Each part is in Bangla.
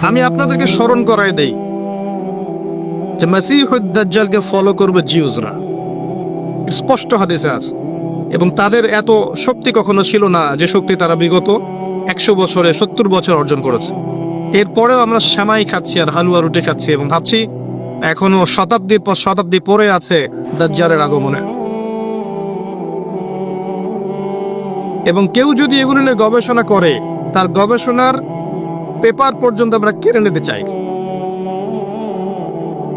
আমি আপনাদেরকে স্মরণ করাই দেই যে মাসীহুদ দাজ্জালকে ফলো করবে জিউসরা, স্পষ্ট হাদিসে আছে। এবং তাদের এত শক্তি কখনো ছিল না যে শক্তি তারা বিগত 100 বছরে 70 বছর অর্জন করেছে। এরপরেও আমরা সেমাই খাচ্ছি আর হালুয়া রুটি খাচ্ছি এবং ভাবছি এখনো শতাব্দীর পর শতাব্দী পরে আছে দাজ্জালের আগমনে। এবং কেউ যদি এগুলো নিয়ে গবেষণা করে, তার গবেষণার পেপার পর্যন্ত আমরা কেড়ে নিতে চাই।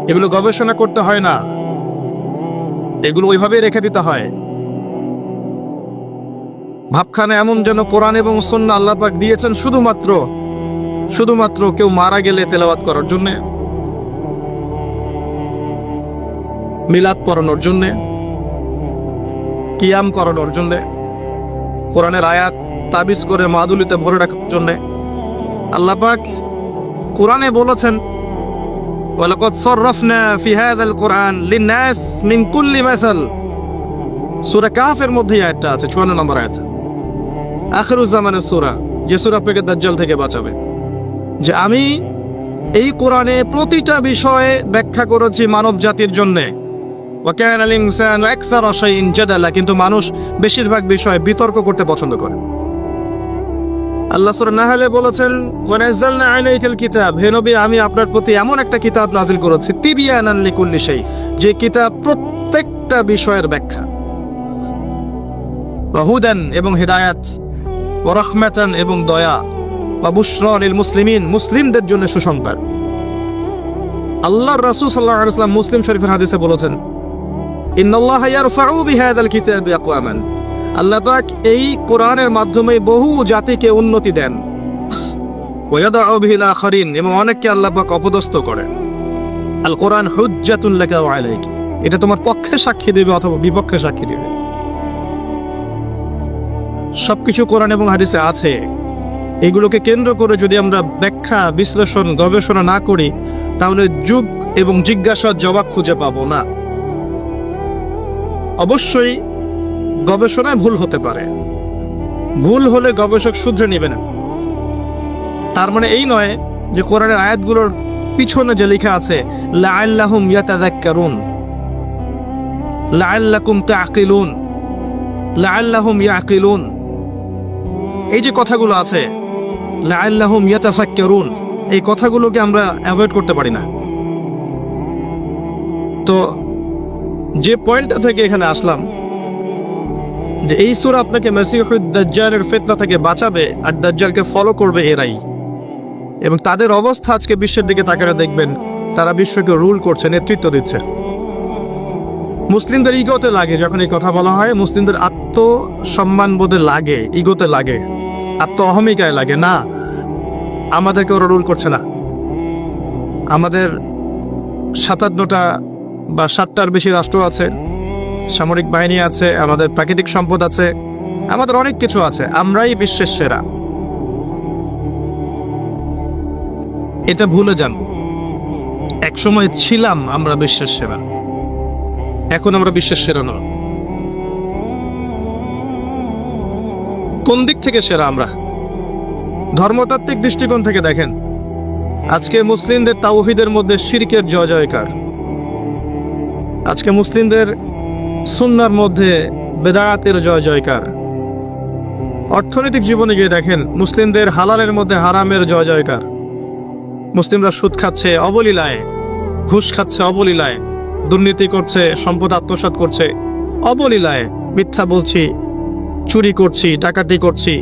এগুলো গবেষণা করতে হয় না, এগুলো ওইভাবেই রেখে দিতে হয়। ভাবখানে এমন যেন কোরআন এবং সুন্নাহ আল্লাহ পাক দিয়েছেন শুধুমাত্র কেউ মারা গেলে তেলাওয়াত করার জন্যে, মিলাদ পড়ানোর জন্যে, কিয়াম করানোর জন্যে, কোরআনের আয়াত তাবিজ করে মাদুলিতে ভরে রাখার জন্যে। আল্লাহ পাক কোরআনে বলেছেন, ওয়ালাকাদ সাররাফনা ফি হাযাল কুরআন লিন-নাস মিন কুল্লি মাসাল। সূরা কাহফের মধ্যে আয়াতটা আছে, 54 নম্বর আয়াত, আখিরুজ জামানের সূরা, যে সূরা আপনাকে দাজ্জাল থেকে বাঁচাবে। যে আমি এই কোরআনে প্রতিটা বিষয়ে ব্যাখ্যা করেছি মানব জাতির জন্যে। ওয়া কানাল ইনসানু আকসারা শাইইন জাদালা, কিন্তু মানুষ বেশিরভাগ বিষয়ে বিতর্ক করতে পছন্দ করে। আল্লাহ সূরা নাহলে বলেছেন, ওয়া নাযালনা আলাইকাল কিতাব, হে নবী আমি আপনার প্রতি এমন একটা কিতাব নাযিল করেছি, তিবিয়ানান লিকুল্লি শাই, যে কিতাব প্রত্যেকটা বিষয়ের ব্যাখ্যা, ওয়া হুদান এবং হিদায়াত, ওয়া রাহমাতান এবং দয়া, ওয়া বুশরা লিল মুসলিমিন, মুসলিমদের জন্য সুসংবাদ। আল্লাহর রাসূল সাল্লাল্লাহু আলাইহি ওয়াসাল্লাম মুসলিম শরীফের হাদিসে বলেছেন, ইন্নাল্লাহা ইয়ারফাউ বিহাযাল কিতাবি আকওয়ামান, আল্লাহ পাক এই কোরআনের মাধ্যমে বহু জাতিকে উন্নতি দেন, ওয়া ইয়াদউ বিহিল আখারিন, এবং অনেককে আল্লাহ পাক অপদস্থ করেন। আল কোরআন হুজ্জাতুন লাকা ওয়া আলাইক, এটা তোমার পক্ষে সাক্ষী দেবে অথবা বিপক্ষে সাক্ষী দেবে। সবকিছু কোরআন এবং হাদিসে আছে। এগুলোকে কেন্দ্র করে যদি আমরা ব্যাখ্যা, বিশ্লেষণ, গবেষণা না করি, তাহলে যুগ এবং জিজ্ঞাসার জবাব খুঁজে পাবো না। অবশ্যই গবেষণায় ভুল হতে পারে, ভুল হলে গবেষক শুধরে নেবেন। তার মানে এই নয় যে কোরআনের আয়াতগুলোর পিছনে যে লেখা আছে লাআল্লাহুম ইয়াতাযাক্কারুন, লাআল্লাকুম তাআকিলুন, লাআল্লাহুম ইয়াকিলুন, এই যে কথাগুলো আছে লাআল্লাহুম ইয়াতাফাক্কারুন, এই কথাগুলোকে আমরা অ্যাভয়েড করতে পারি না। তো যে পয়েন্টটা থেকে এখানে আসলাম, যে এই সূরা আপনাকে মাসীহুদ দাজ্জালের ফিতনা থেকে বাঁচাবে আর দাজ্জালকে ফলো করবে এরাই। এবং তাদের অবস্থা আজকে বিশ্বের দিকে তাকালে দেখবেন তারা বিশ্বকে রুল করছে, নেতৃত্ব দিচ্ছে। মুসলিমদের ইগোতে লাগে যখন এই কথা বলা হয়, মুসলিমদের আত্মসম্মান বোধে লাগে, ইগোতে লাগে, আত্ম অহমিকায় লাগে। না, আমাদেরকে ওরা রুল করছে না। আমাদের 57টা বা 7টার বেশি রাষ্ট্র আছে, সামরিক বাহিনী আছে, আমাদের প্রাকৃতিক সম্পদ আছে, আমাদের অনেক কিছু আছে, আমরাই বিশ্বের সেরা। এটা ভুলে যান, একসময় ছিলাম আমরা বিশ্বের সেরা, এখন আমরা বিশ্বের সেরা নয়। কোন দিক থেকে সেরা আমরা? ধর্মতাত্ত্বিক দৃষ্টিকোণ থেকে দেখেন, আজকে মুসলিমদের তাওহীদের মধ্যে শিরকের জয় জয়কার, আজকে মুসলিমদের সুন্নাহর মধ্যে বেদায়াতের জয় জয়কার। অর্থনৈতিক জীবনে গিয়ে দেখেন, মুসলিমদের হালালের মধ্যে হারামের জয় জয়কার। মুসলিমরা সুদ খাচ্ছে অবলীলায়, ঘুষ খাচ্ছে অবলীলায়, দুর্নীতি করছে, সম্পদ আত্মসাৎ করছে অবলীলায়, মিথ্যা বলছি, চুরি করছি, ডাকাতি করছি,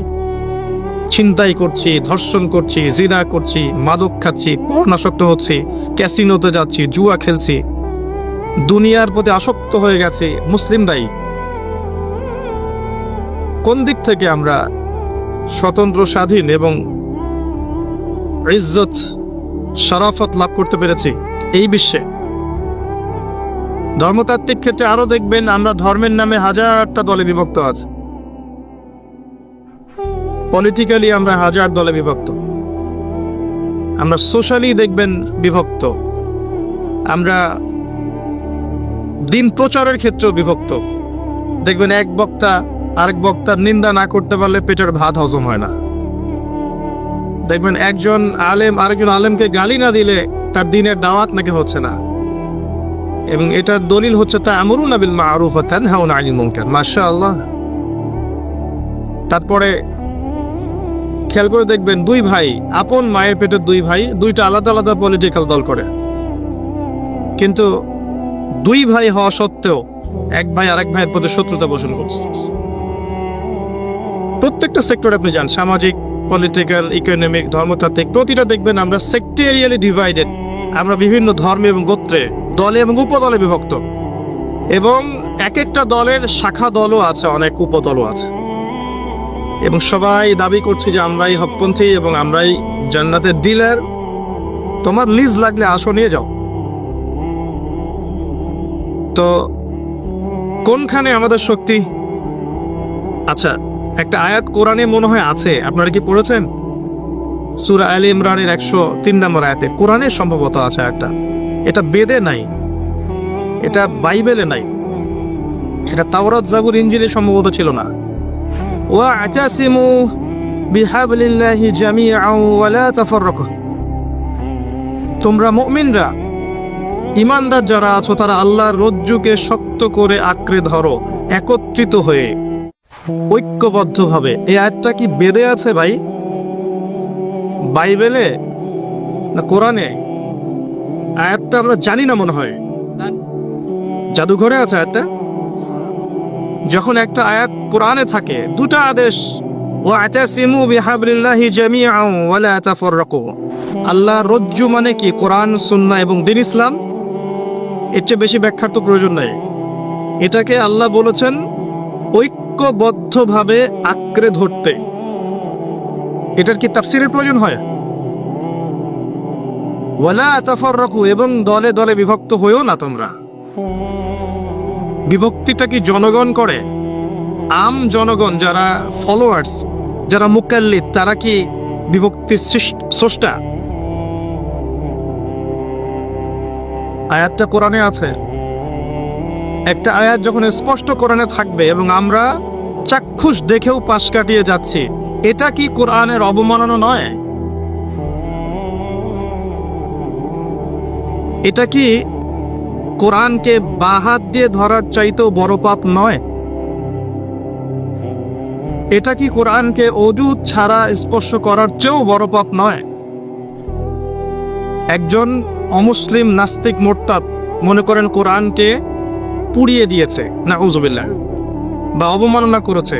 ছিনতাই করছি, ধর্ষণ করছি, জিনা করছি, মাদক খাচ্ছি, পর্নাসক্ত হচ্ছি, ক্যাসিনোতে যাচ্ছি, জুয়া খেলছি, দুনিয়ার প্রতি আসক্ত হয়ে গেছে মুসলিমরাই। কোন দিক থেকে আমরা স্বতন্ত্র, স্বাধীন এবং ইজ্জত, শরাফত লাভ করতে পেরেছি এই বিশ্বে? ধর্মতাত্ত্বিক ক্ষেত্রে আরো দেখবেন আমরা ধর্মের নামে হাজারটা দলে বিভক্ত আছে, পলিটিক্যালি আমরা হাজার দলে বিভক্ত, আমরা সোশ্যালি দেখবেন বিভক্ত, আমরা দিন প্রচারের ক্ষেত্রেও বিভক্ত। দেখবেন এক বক্তা আরেক বক্তার নিন্দা না করতে পারলে পেটের ভাত হজম হয় না। দেখবেন একজন আলেম আরেকজন আলেমকে গালি না দিলে তার দিনের দাওয়াত নাকি হচ্ছে না, এবং এটার দলিল হচ্ছে তা'মুরুনা বিল মা'রুফ ওয়া তানহাউনা আনিল মুনকার। মাশাআল্লাহ। তারপরে খেয়াল করে দেখবেন দুই ভাই, আপন মায়ের পেটের দুই ভাই, দুইটা আলাদা আলাদা পলিটিক্যাল দল করে, কিন্তু দুই ভাই হওয়া সত্ত্বেও এক ভাই আরেক ভাইয়ের প্রতি শত্রুতা পোষণ করছে। প্রত্যেকটা সেক্টরে আপনি যান, সামাজিক, পলিটিক্যাল, ইকোনমিক, ধর্মতাত্ত্বিক, প্রতিটা দেখবেন আমরা সেক্টেরিয়ালি ডিভাইডেড। আমরা বিভিন্ন ধর্মে এবং গোত্রে, দলে এবং উপদলে বিভক্ত, এবং এক একটা দলের শাখা দলও আছে, অনেক উপদলও আছে, এবং সবাই দাবি করছে যে আমরাই হকপন্থী এবং আমরাই জান্নাতের ডিলার। তোমার লিজ লাগলে আসো, নিয়ে যাও। তো কোনখানে আমাদের শক্তি? আচ্ছা, একটা আয়াত কোরআনে মনে হয় আছে, আপনারা কি পড়েছেন? সূরা আলে ইমরানের 103 নম্বর আয়াতে কোরআনে সম্ভবত আছে একটা। এটা বেদে নাই, এটা বাইবেলে নাই, সেটা তাওরাত, জাবুর, ইনজিলে সম্ভবত ছিল না। ওয়া'তাসিমু বিহাবলিল্লাহি জামিআন ওয়া লা তাফাররাকু। তোমরা মুমিনরা, ঈমানদার যারা আছো, তারা আল্লাহর রজ্জুকে শক্ত করে আঁকড়ে ধরো, একত্রিত হয়ে, ঐক্যবদ্ধভাবে। এই আয়াতটা কি বেদে আছে ভাই? বাইবেলে না কোরআনে? আয়াতটা আমরা জানি না, মনে হয় জাদুঘরে আছে আয়াতটা। যখন একটা আয়াত কোরআনে থাকে, দুটা আদেশ, ওয়া'তাসিমু বিহাবলিল্লাহি জামিআন ওয়া লা তাফাররাকু। আল্লাহর রজ্জু মানে কি? কোরআন, সুন্নাহ এবং দ্বীন ইসলাম। এর চেয়ে বেশি ব্যাখ্যার তো প্রয়োজন নাই। এটাকে আল্লাহ বলেছেন ঐক্যবদ্ধভাবে আঁকড়ে ধরতে। এটার কি তাফসীরের প্রয়োজন হয়? ওয়ালা তাফাররাকু, এবং দলে দলে বিভক্ত হয়েও না তোমরা। বিভক্তিটা কি জনগণ করে? আম জনগণ, যারা ফলোয়ার্স, যারা মুকাল্লিদ, তারা কি বিভক্তির স্রষ্টা? আয়াতটা কোরআনে আছে। একটা আয়াত যখন স্পষ্ট কোরআনে থাকবে এবং আমরা চাক্ষুষ দেখেও পাশ কাটিয়ে যাচ্ছি, এটা কি কোরআনের অবমাননা নয়? এটা কি কোরআনকে বাহাত দিয়ে ধরার চাইতেও বড় পাপ নয়? এটা কি কোরআনকে অজু ছাড়া স্পর্শ করার চেয়েও বড় পাপ নয়? একজন অমুসলিম নাস্তিক মোরতাদ মনে করেন কোরআনকে পুড়িয়ে দিয়েছে, নাউযুবিল্লাহ, বা অবমাননা করেছে,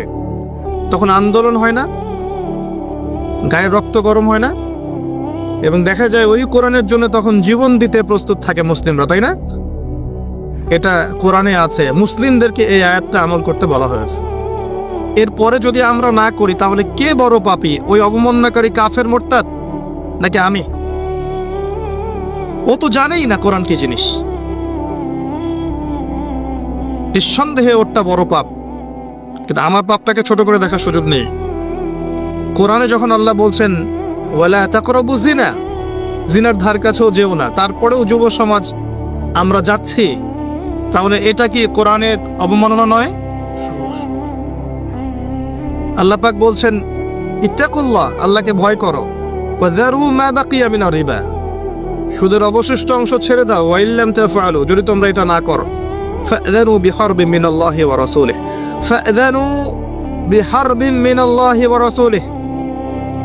তখন আন্দোলন হয় না? গায়ের রক্ত গরম হয় না? এবং দেখা যায় ওই কোরআনের জন্য তখন জীবন দিতে প্রস্তুত থাকে মুসলিমরা, তাই না? এটা কোরআনে আছে, মুসলিমদেরকে এই আয়াতটা আমল করতে বলা হয়েছে। এরপরে যদি আমরা না করি, তাহলে কে বড় পাপী? ওই অবমাননাকারী কাফের মোরতাদ নাকি আমি? ও তো জানেই না কোরআন কি জিনিস। নিঃসন্দেহে ওরটা বড় পাপ, কিন্তু আমার পাপটাকে ছোট করে দেখার সুযোগ নেই। কোরআনে যখন আল্লাহ বলছেন ওয়ালা তাকরাবু জিনা, জিনার ধার কাছেও যেও না, তারপরেও যুব সমাজ আমরা যাচ্ছি, তাহলে এটা কি কোরআনের অবমাননা নয়? আল্লাহ পাক বলছেন ইত্তাকুল্লাহ, আল্লাহকে ভয় করো, ওয়া যারু মা বাকিয়া মিনার রিবা, সুদের অবশিষ্ট অংশ ছেড়ে দাও, ওয়া ইল্লাম তাফআলু, যদি তোমরা এটা না করো, ফা'যানু বিহারবিন মিনাল্লাহি ওয়া রাসূলিহি, ফা'যানু বিহারবিন মিনাল্লাহি ওয়া রাসূলিহি,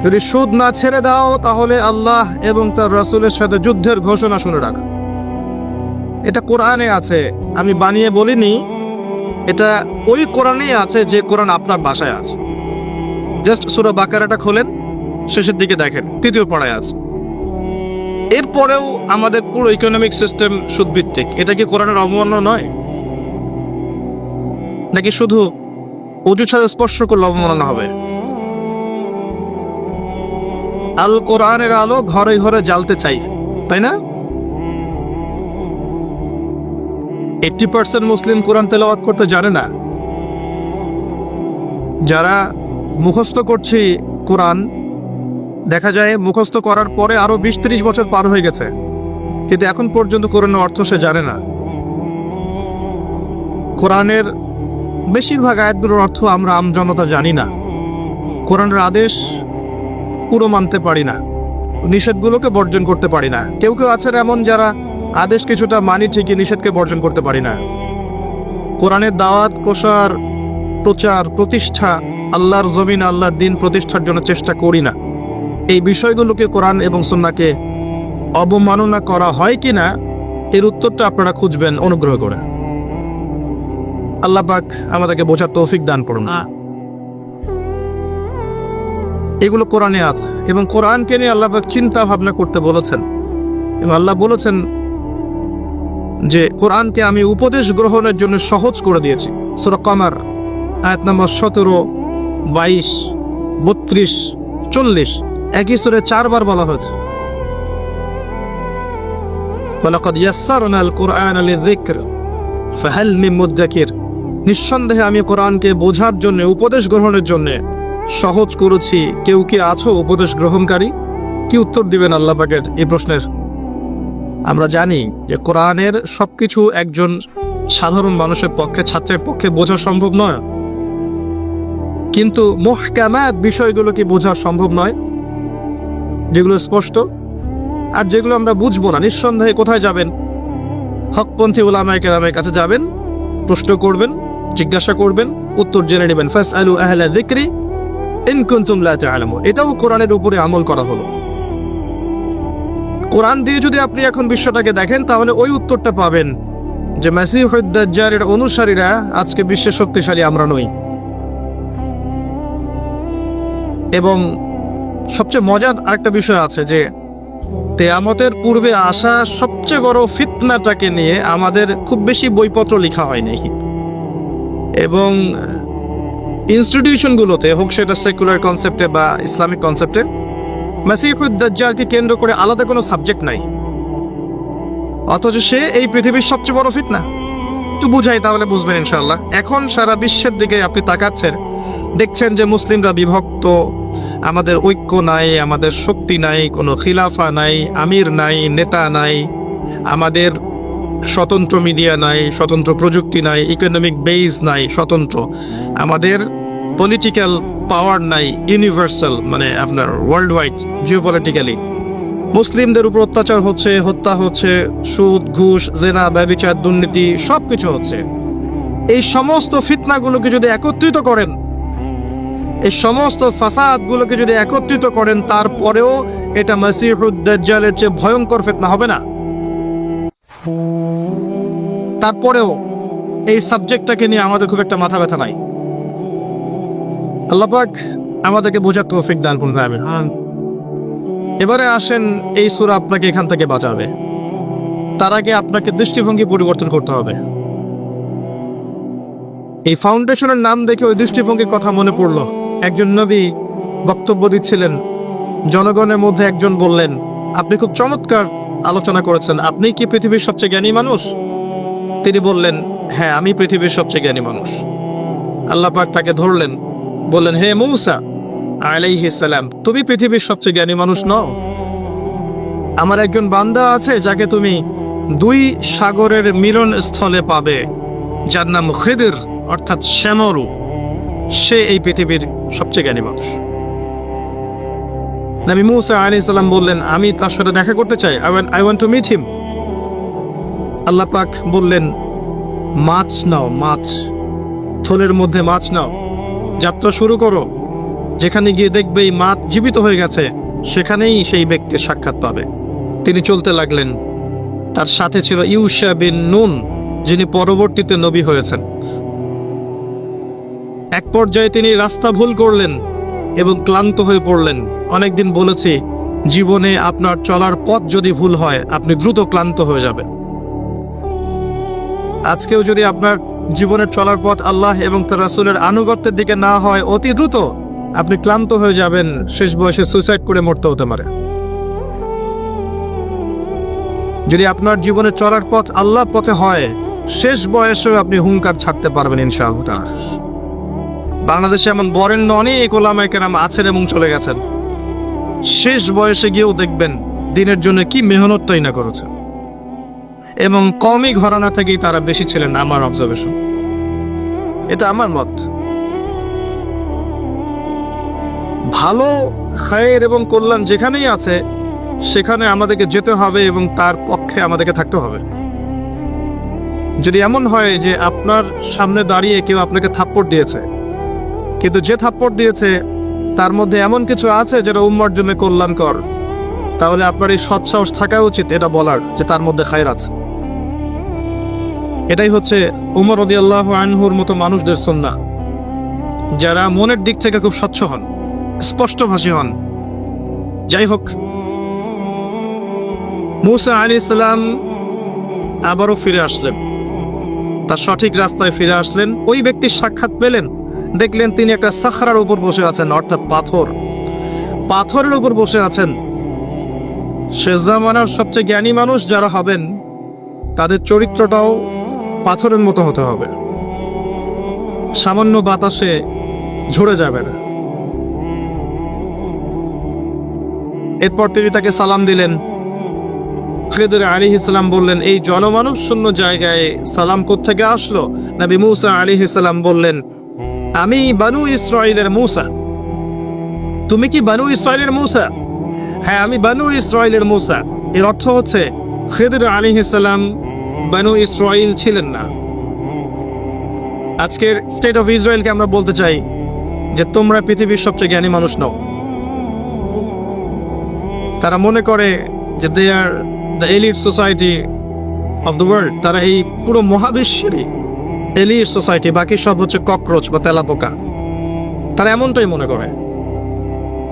যদি সুদ না ছেড়ে দাও তাহলে আল্লাহ এবং তার রাসূলের সাথে যুদ্ধের ঘোষণা শুনে রাখো। এটা কোরআনে আছে, আমি বানিয়ে বলিনি, এটা ওই কোরআনেই আছে যে কোরআন আপনার বাসায় আছে। জাস্ট সূরা বাকারাটা খোলেন, শেষের দিকে দেখেন, 3য় পারায় আছে। এরপরেও আমাদের পুরো ইকোনমিক সিস্টেম সুদভিত্তিক। এটা কি কোরআনের অবমাননা নয়? নাকি শুধু ওযু ছাড়া স্পর্শ করলে অবমাননা হবে? আল কোরআনের আলো ঘরে ঘরে জ্বালতে চাই, তাই না? 80% মুসলিম কোরআন তেলাওয়াত করতে জানে না। যারা মুখস্থ করছি কোরআন, দেখা যায় মুখস্থ করার পরে আরো 20-30 বছর পার হয়ে গেছে, কিন্তু এখন পর্যন্ত কোরআনের অর্থ সে জানে না। কোরআনের বেশিরভাগ আয়াতগুলোর অর্থ আমরা আমজনতা জানি না। কোরআনের আদেশ পুরো মানতে পারি না, নিষেধগুলোকে বর্জন করতে পারি না। কেউ কেউ আছেন এমন যারা আদেশ কিছুটা মানি ঠিকই, নিষেধকে বর্জন করতে পারি না। কোরআনের দাওয়াত, প্রসার, প্রচার, প্রতিষ্ঠা, আল্লাহর জমিন, আল্লাহর দিন প্রতিষ্ঠার জন্য চেষ্টা করি না। এই বিষয়গুলোকে কোরআন এবং সুন্নাহকে অবমাননা করা হয় কিনা এর উত্তরটা আপনারা খুঁজবেন অনুগ্রহ করে। আল্লাহ পাক আমাদেরকে বোঝার তৌফিক দান করুন। এগুলো কোরআনে আছে এবং কোরআনকে নিয়ে আল্লাহ পাক চিন্তা ভাবনা করতে বলেছেন এবং আল্লাহ বলেছেন যে কোরআনকে আমি উপদেশ গ্রহণের জন্য সহজ করে দিয়েছি। সূরা কমার আয়াত নম্বর 17, 22, 32, 40 একই সূরা 4 বার বলা হয়েছে। ওয়ালাকাদ ইয়াসসারনাল কুরআনা লিযিকর ফাহাল মিন মুদ্দাকির। নিঃসন্দেহে আমি কোরআনকে বোঝার জন্য, উপদেশ গ্রহণের জন্য সহজ করেছি। কেউ কি আছো উপদেশ গ্রহণকারী? কি উত্তর দিবেন আল্লাহ পাকের এই প্রশ্নের? আমরা জানি যে কোরআনের সবকিছু একজন সাধারণ মানুষের পক্ষে, ছাত্রের পক্ষে বোঝা সম্ভব নয়, কিন্তু মুহকামাত বিষয়গুলো কি বোঝা সম্ভব নয়, যেগুলো স্পষ্ট। আর যেগুলো আমরা বুঝবো না, নিঃসন্দেহে কোথায় যাবেন? হকপন্থী উলামায়ে কেরামের কাছে যাবেন, প্রশ্ন করবেন, জিজ্ঞাসা করবেন, উত্তর জেনে নেবেন। ফাসআলু আহলা যিকরি ইন কুনতুম লা তা'লামুন। এটাও কোরআনের উপরে আমল করা হলো। কোরআন দিয়ে যদি আপনি এখন বিশ্বটাকে দেখেন তাহলে ওই উত্তরটা পাবেন যে মাসিহুদ দাজ্জালের অনুসারীরা আজকে বিশ্বের শক্তিশালী আমরা নই। এবং সবচেয়ে মজার আরেকটা বিষয় আছে যে কিয়ামতের পূর্বে আসা সবচেয়ে বড় ফিতনাটাকে নিয়ে আমাদের খুব বেশি বইপত্র লেখা হয়নি এবং ইনস্টিটিউশনগুলোতে হোক, সেটা সেকুলার কনসেপ্টে বা ইসলামিক কনসেপ্টে, মাসিহুদ দাজ্জালকে কেন্দ্র করে আলাদা কোনো সাবজেক্ট নাই, অথচ সে এই পৃথিবীর সবচেয়ে বড় ফিতনা। একটু বুঝাই তাহলে বুঝবেন ইনশাআল্লাহ। এখন সারা বিশ্বের দিকে আপনি তাকাচ্ছেন, দেখছেন যে মুসলিমরা বিভক্ত, আমাদের ঐক্য নাই, আমাদের শক্তি নাই, কোনো খিলাফা নাই, আমির নাই, নেতা নাই, আমাদের স্বতন্ত্র মিডিয়া নাই, স্বতন্ত্র প্রযুক্তি নাই, ইকোনমিক বেস নাই স্বতন্ত্র, আমাদের পলিটিক্যাল পাওয়ার নাই ইউনিভার্সাল, মানে আপনার ওয়ার্ল্ড ওয়াইড জিওপলিটিক্যালি। মুসলিমদের উপর অত্যাচার হচ্ছে, হত্যা হচ্ছে, সুদ, ঘুষ, জেনা, ব্যভিচার, দুর্নীতি সবকিছু হচ্ছে। এই সমস্ত ফিতনাগুলোকে যদি একত্রিত করেন, এই সমস্ত ফাসাদগুলোকে যদি একত্রিত করেন, তারপরেও এটা মাসিহুদ দাজ্জালের চেয়ে ভয়ঙ্কর ফিতনা হবে না? তারপরেও এই সাবজেক্টটাকে নিয়ে আমাদের খুব একটা মাথা ব্যথা নাই। আল্লাহ পাক আমাদেরকে বোঝার তৌফিক দান করুন। আমিন। এবারে আসেন, এই সূরা আপনাকে এখান থেকে বাঁচাবে। তার আগে আপনাকে দৃষ্টিভঙ্গি পরিবর্তন করতে হবে। এই ফাউন্ডেশনের নাম দেখে ওই দৃষ্টিভঙ্গির কথা মনে পড়লো। একজন নবী বক্তব্য দিচ্ছিলেন, জনগণের মধ্যে একজন বললেন, আপনি খুব চমৎকার আলোচনা করেছেন, আপনি কি পৃথিবীর সবচেয়ে জ্ঞানী মানুষ? তিনি বললেন, হ্যাঁ, আমি পৃথিবীর সবচেয়ে জ্ঞানী মানুষ। আল্লাহ পাক তাকে ধরলেন, বললেন, হে মূসা আলাইহিস সালাম, তুমি পৃথিবীর সবচেয়ে জ্ঞানী মানুষ নও। আমার একজন বান্দা আছে যাকে তুমি 2 সাগরের মিলন স্থলে পাবে, যার নাম খিদির, অর্থাৎ শ্যামরু। সে এই পৃথিবীর সবচেয়ে জ্ঞানী মানুষ। নবী মূসা আলাইহিস সালাম বললেন, আমি তার সাথে দেখা করতে চাই, I want to meet him. আল্লাহ পাক বললেন, মাছ নাও, মাছ, থলের মধ্যে মাছ নাও, যাত্রা শুরু করো। যেখানে গিয়ে দেখবে এই মাছ জীবিত হয়ে গেছে, সেখানেই সেই ব্যক্তির সাক্ষাৎ পাবে। তিনি চলতে লাগলেন। তার সাথে ছিল ইউশা বিন নুন, যিনি পরবর্তীতে নবী হয়েছেন। এক পর্যায়ে তিনি রাস্তা ভুল করলেন এবং ক্লান্ত হয়ে পড়লেন। অনেকদিন বলেছি, জীবনে আপনার চলার পথ যদি ভুল হয়, আপনি দ্রুত ক্লান্ত হয়ে যাবেন। আজকেও যদি আপনার জীবনের চলার পথ আল্লাহ এবং তার রাসূলের আনুগত্যের দিকে না হয়, অতি দ্রুত আপনি ক্লান্ত হয়ে যাবেন, শেষ বয়সে সুইসাইড করে মরতে হতে পারে। যদি আপনার জীবনের চলার পথ আল্লাহর পথে হয়, শেষ বয়সেও আপনি হুঙ্কার ছাড়তে পারবেন ইনশাআল্লাহ। বাংলাদেশে এমন বরেণ্য অনেক ওলামায়ে কেরাম আছেন এবং চলে গেছেন, শেষ বয়সে গিয়েও দেখবেন দিনের জন্য কি মেহনতটাই না করেছে, এবং কমই ঘরানা থেকেই তারা বেশি ছিলেন, আমার অবজারভেশন, এটা আমার মত। ভালো খায়ের এবং কল্যাণ যেখানেই আছে সেখানে আমাদেরকে যেতে হবে এবং তার পক্ষে আমাদেরকে থাকতে হবে। যদি এমন হয় যে আপনার সামনে দাঁড়িয়ে কেউ আপনাকে থাপ্পড় দিয়েছে, কিন্তু যে থাপ্পড় দিয়েছে তার মধ্যে এমন কিছু আছে যেটা উম্মার জন্য কল্যাণকর, তাহলে আপনার এই সৎসাহস থাকা উচিত এটা বলার যে তার মধ্যে খায়ের আছে। এটাই হচ্ছে উমর রাদিয়াল্লাহু আনহুর মতো মানুষদের সুন্নাহ, যারা মনের দিক থেকে খুব স্বচ্ছ হন, স্পষ্টভাষী হন। যাই হোক, মূসা আলাইহিস সালাম আবারও ফিরে আসলেন, তার সঠিক রাস্তায় ফিরে আসলেন। ওই ব্যক্তির সাক্ষাৎ পেলেন, দেখলেন তিনি একটা সাখরার উপর বসে আছেন, অর্থাৎ পাথরের উপর বসে আছেন। শেষ জামানার সবচেয়ে জ্ঞানী মানুষ যারা হবেন তাদের চরিত্রটাও পাথরের মতো হতে হবে, সামান্য বাতাসে ঝরে যাবে না। এরপর তিনি তাকে সালাম দিলেন। খিদর আলাইহিস সালাম বললেন, এই জনমানব শূন্য জায়গায় সালাম কোত্থেকে আসলো? নবী মূসা আলাইহিস সালাম বললেন, আমি বানু ইসরাইলের মূসা। তুমি কি বানু ইসরাইলের মূসা? হ্যাঁ, আমি বানু ইসরাইলের মূসা। এর অর্থ হচ্ছে খিদর আলাইহিস সালাম বানু ইসরাইল ছিলেন না। আজকের স্টেট অফ ইসরায়েলকে আমরা বলতে চাই যে তোমরা পৃথিবীর সবচেয়ে জ্ঞানী মানুষ নও। তারা মনে করে যে they are the elite society of the world. তারা এই পুরো মহাবিশ্বেরই এলিট সোসাইটি, বাকি সব হচ্ছে ককরোচ বা তেলাপোকা। তারা এমনটাই মনে করে,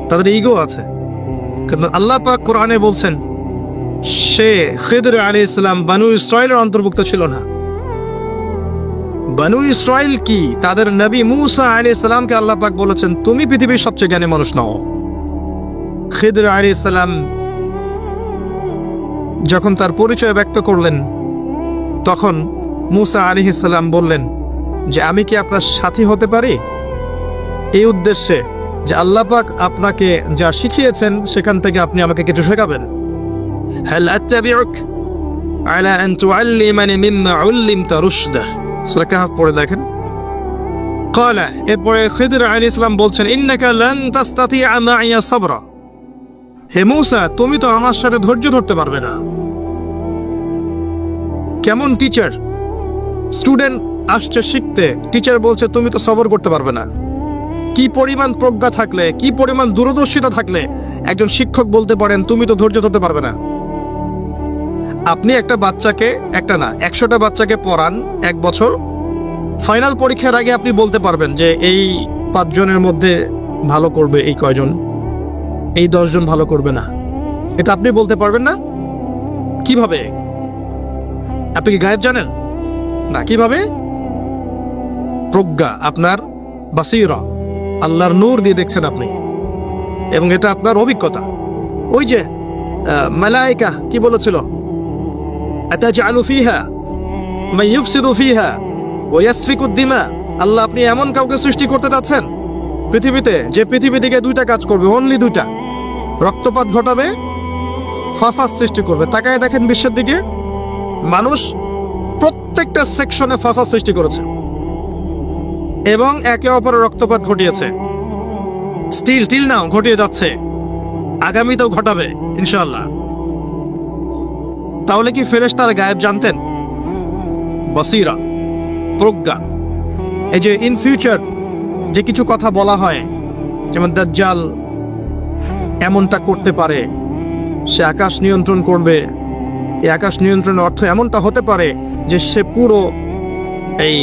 তাদের ইগো আছে। কিন্তু আল্লাহ পাক কোরআনে বলছেন সে খিদর আলাইহিস সালাম বানু ইসরাইলের অন্তর্ভুক্ত ছিল না। বানু ইসরাইল কি? তাদের নবী মূসা আলাইহিস সালামকে আল্লাহ পাক বলেছেন তুমি পৃথিবীর সবচেয়ে জ্ঞানী মানুষ নও। খিদর আলাইহিস সালাম যখন তার পরিচয় ব্যক্ত করলেন, তখন মূসা আলাইহিস সালাম বললেন যে আমি কি আপনার সাথী হতে পারি, এই উদ্দেশ্যে যে আল্লাহ পাক আপনাকে যা শিখিয়েছেন সেখান থেকে আপনি আমাকে কিছু শেখাবেন। হাল আত্তাবিউক আলা আন তুআল্লিমানি মিম্মা উল্লিমতা রুশদা। সূরা কাহফ পড়ে দেখেন। ক্বালা, এরপরে খিদর আলাইহিস সালাম বলছেন, ইন্নাকা লান তাসতাতিআ মাইয়া সাবরা। হে মূসা, তুমি তো আমার সাথে ধৈর্য ধরতে পারবে না। কেমন টিচার? স্টুডেন্ট আসছে শিখতে, টিচার বলছে তুমি তো সবর করতে পারবে না। কি পরিমাণ প্রজ্ঞা থাকলে, কি পরিমাণ দূরদর্শিতা থাকলে একজন শিক্ষক বলতে পারেন তুমি তো ধৈর্য ধরতে পারবে না। আপনি একটা বাচ্চাকে, একটা না 100টা বাচ্চাকে পড়ান 1 বছর, ফাইনাল পরীক্ষার আগে আপনি বলতে পারবেন যে এই 5 জনের মধ্যে ভালো করবে এই কয়জন, এই 10 জন ভালো করবে না। এটা আপনি বলতে পারবেন না। কিভাবে? আপনি কি গায়েব জানেন না? কিভাবে? প্রজ্ঞা, আপনার বাসীরা, আল্লাহর নূর দিয়ে দেখছেন আপনি, এবং এটা আপনার অভিজ্ঞতা। ওই যে মালায়েকা কি বলেছিল, আতাজআলু ফিহা মান ইউফসিদু ফিহা ওয়া ইয়াসফিকু দিমা। আল্লাহ, আপনি এমন কাউকে সৃষ্টি করতে যাচ্ছেন পৃথিবীতে যে পৃথিবী থেকে 2টা কাজ করবে, অনলি 2টা, রক্তপাত ঘটাবে, ফাসাদ সৃষ্টি করবে। তাকায় দেখেন বিশ্বের দিকে, মানুষ প্রত্যেকটা সেকশনে ফাসাদ সৃষ্টি করেছে এবং একে অপরের রক্তপাত ঘটিয়েছে। টিল নাও ঘটিয়ে যাচ্ছে, আগামীতেও ঘটাবে ইনশাআল্লাহ। তাহলে কি ফেরেশতারা গায়েব জানতেন? বসিরা, প্রজ্ঞা। এই যে ইন ফিউচার যে কিছু কথা বলা হয়, যেমন দাজ্জাল এমনটা করতে পারে, সে আকাশ নিয়ন্ত্রণ করবে, এই আকাশ নিয়ন্ত্রণের অর্থ এমনটা হতে পারে যে সে পুরো এই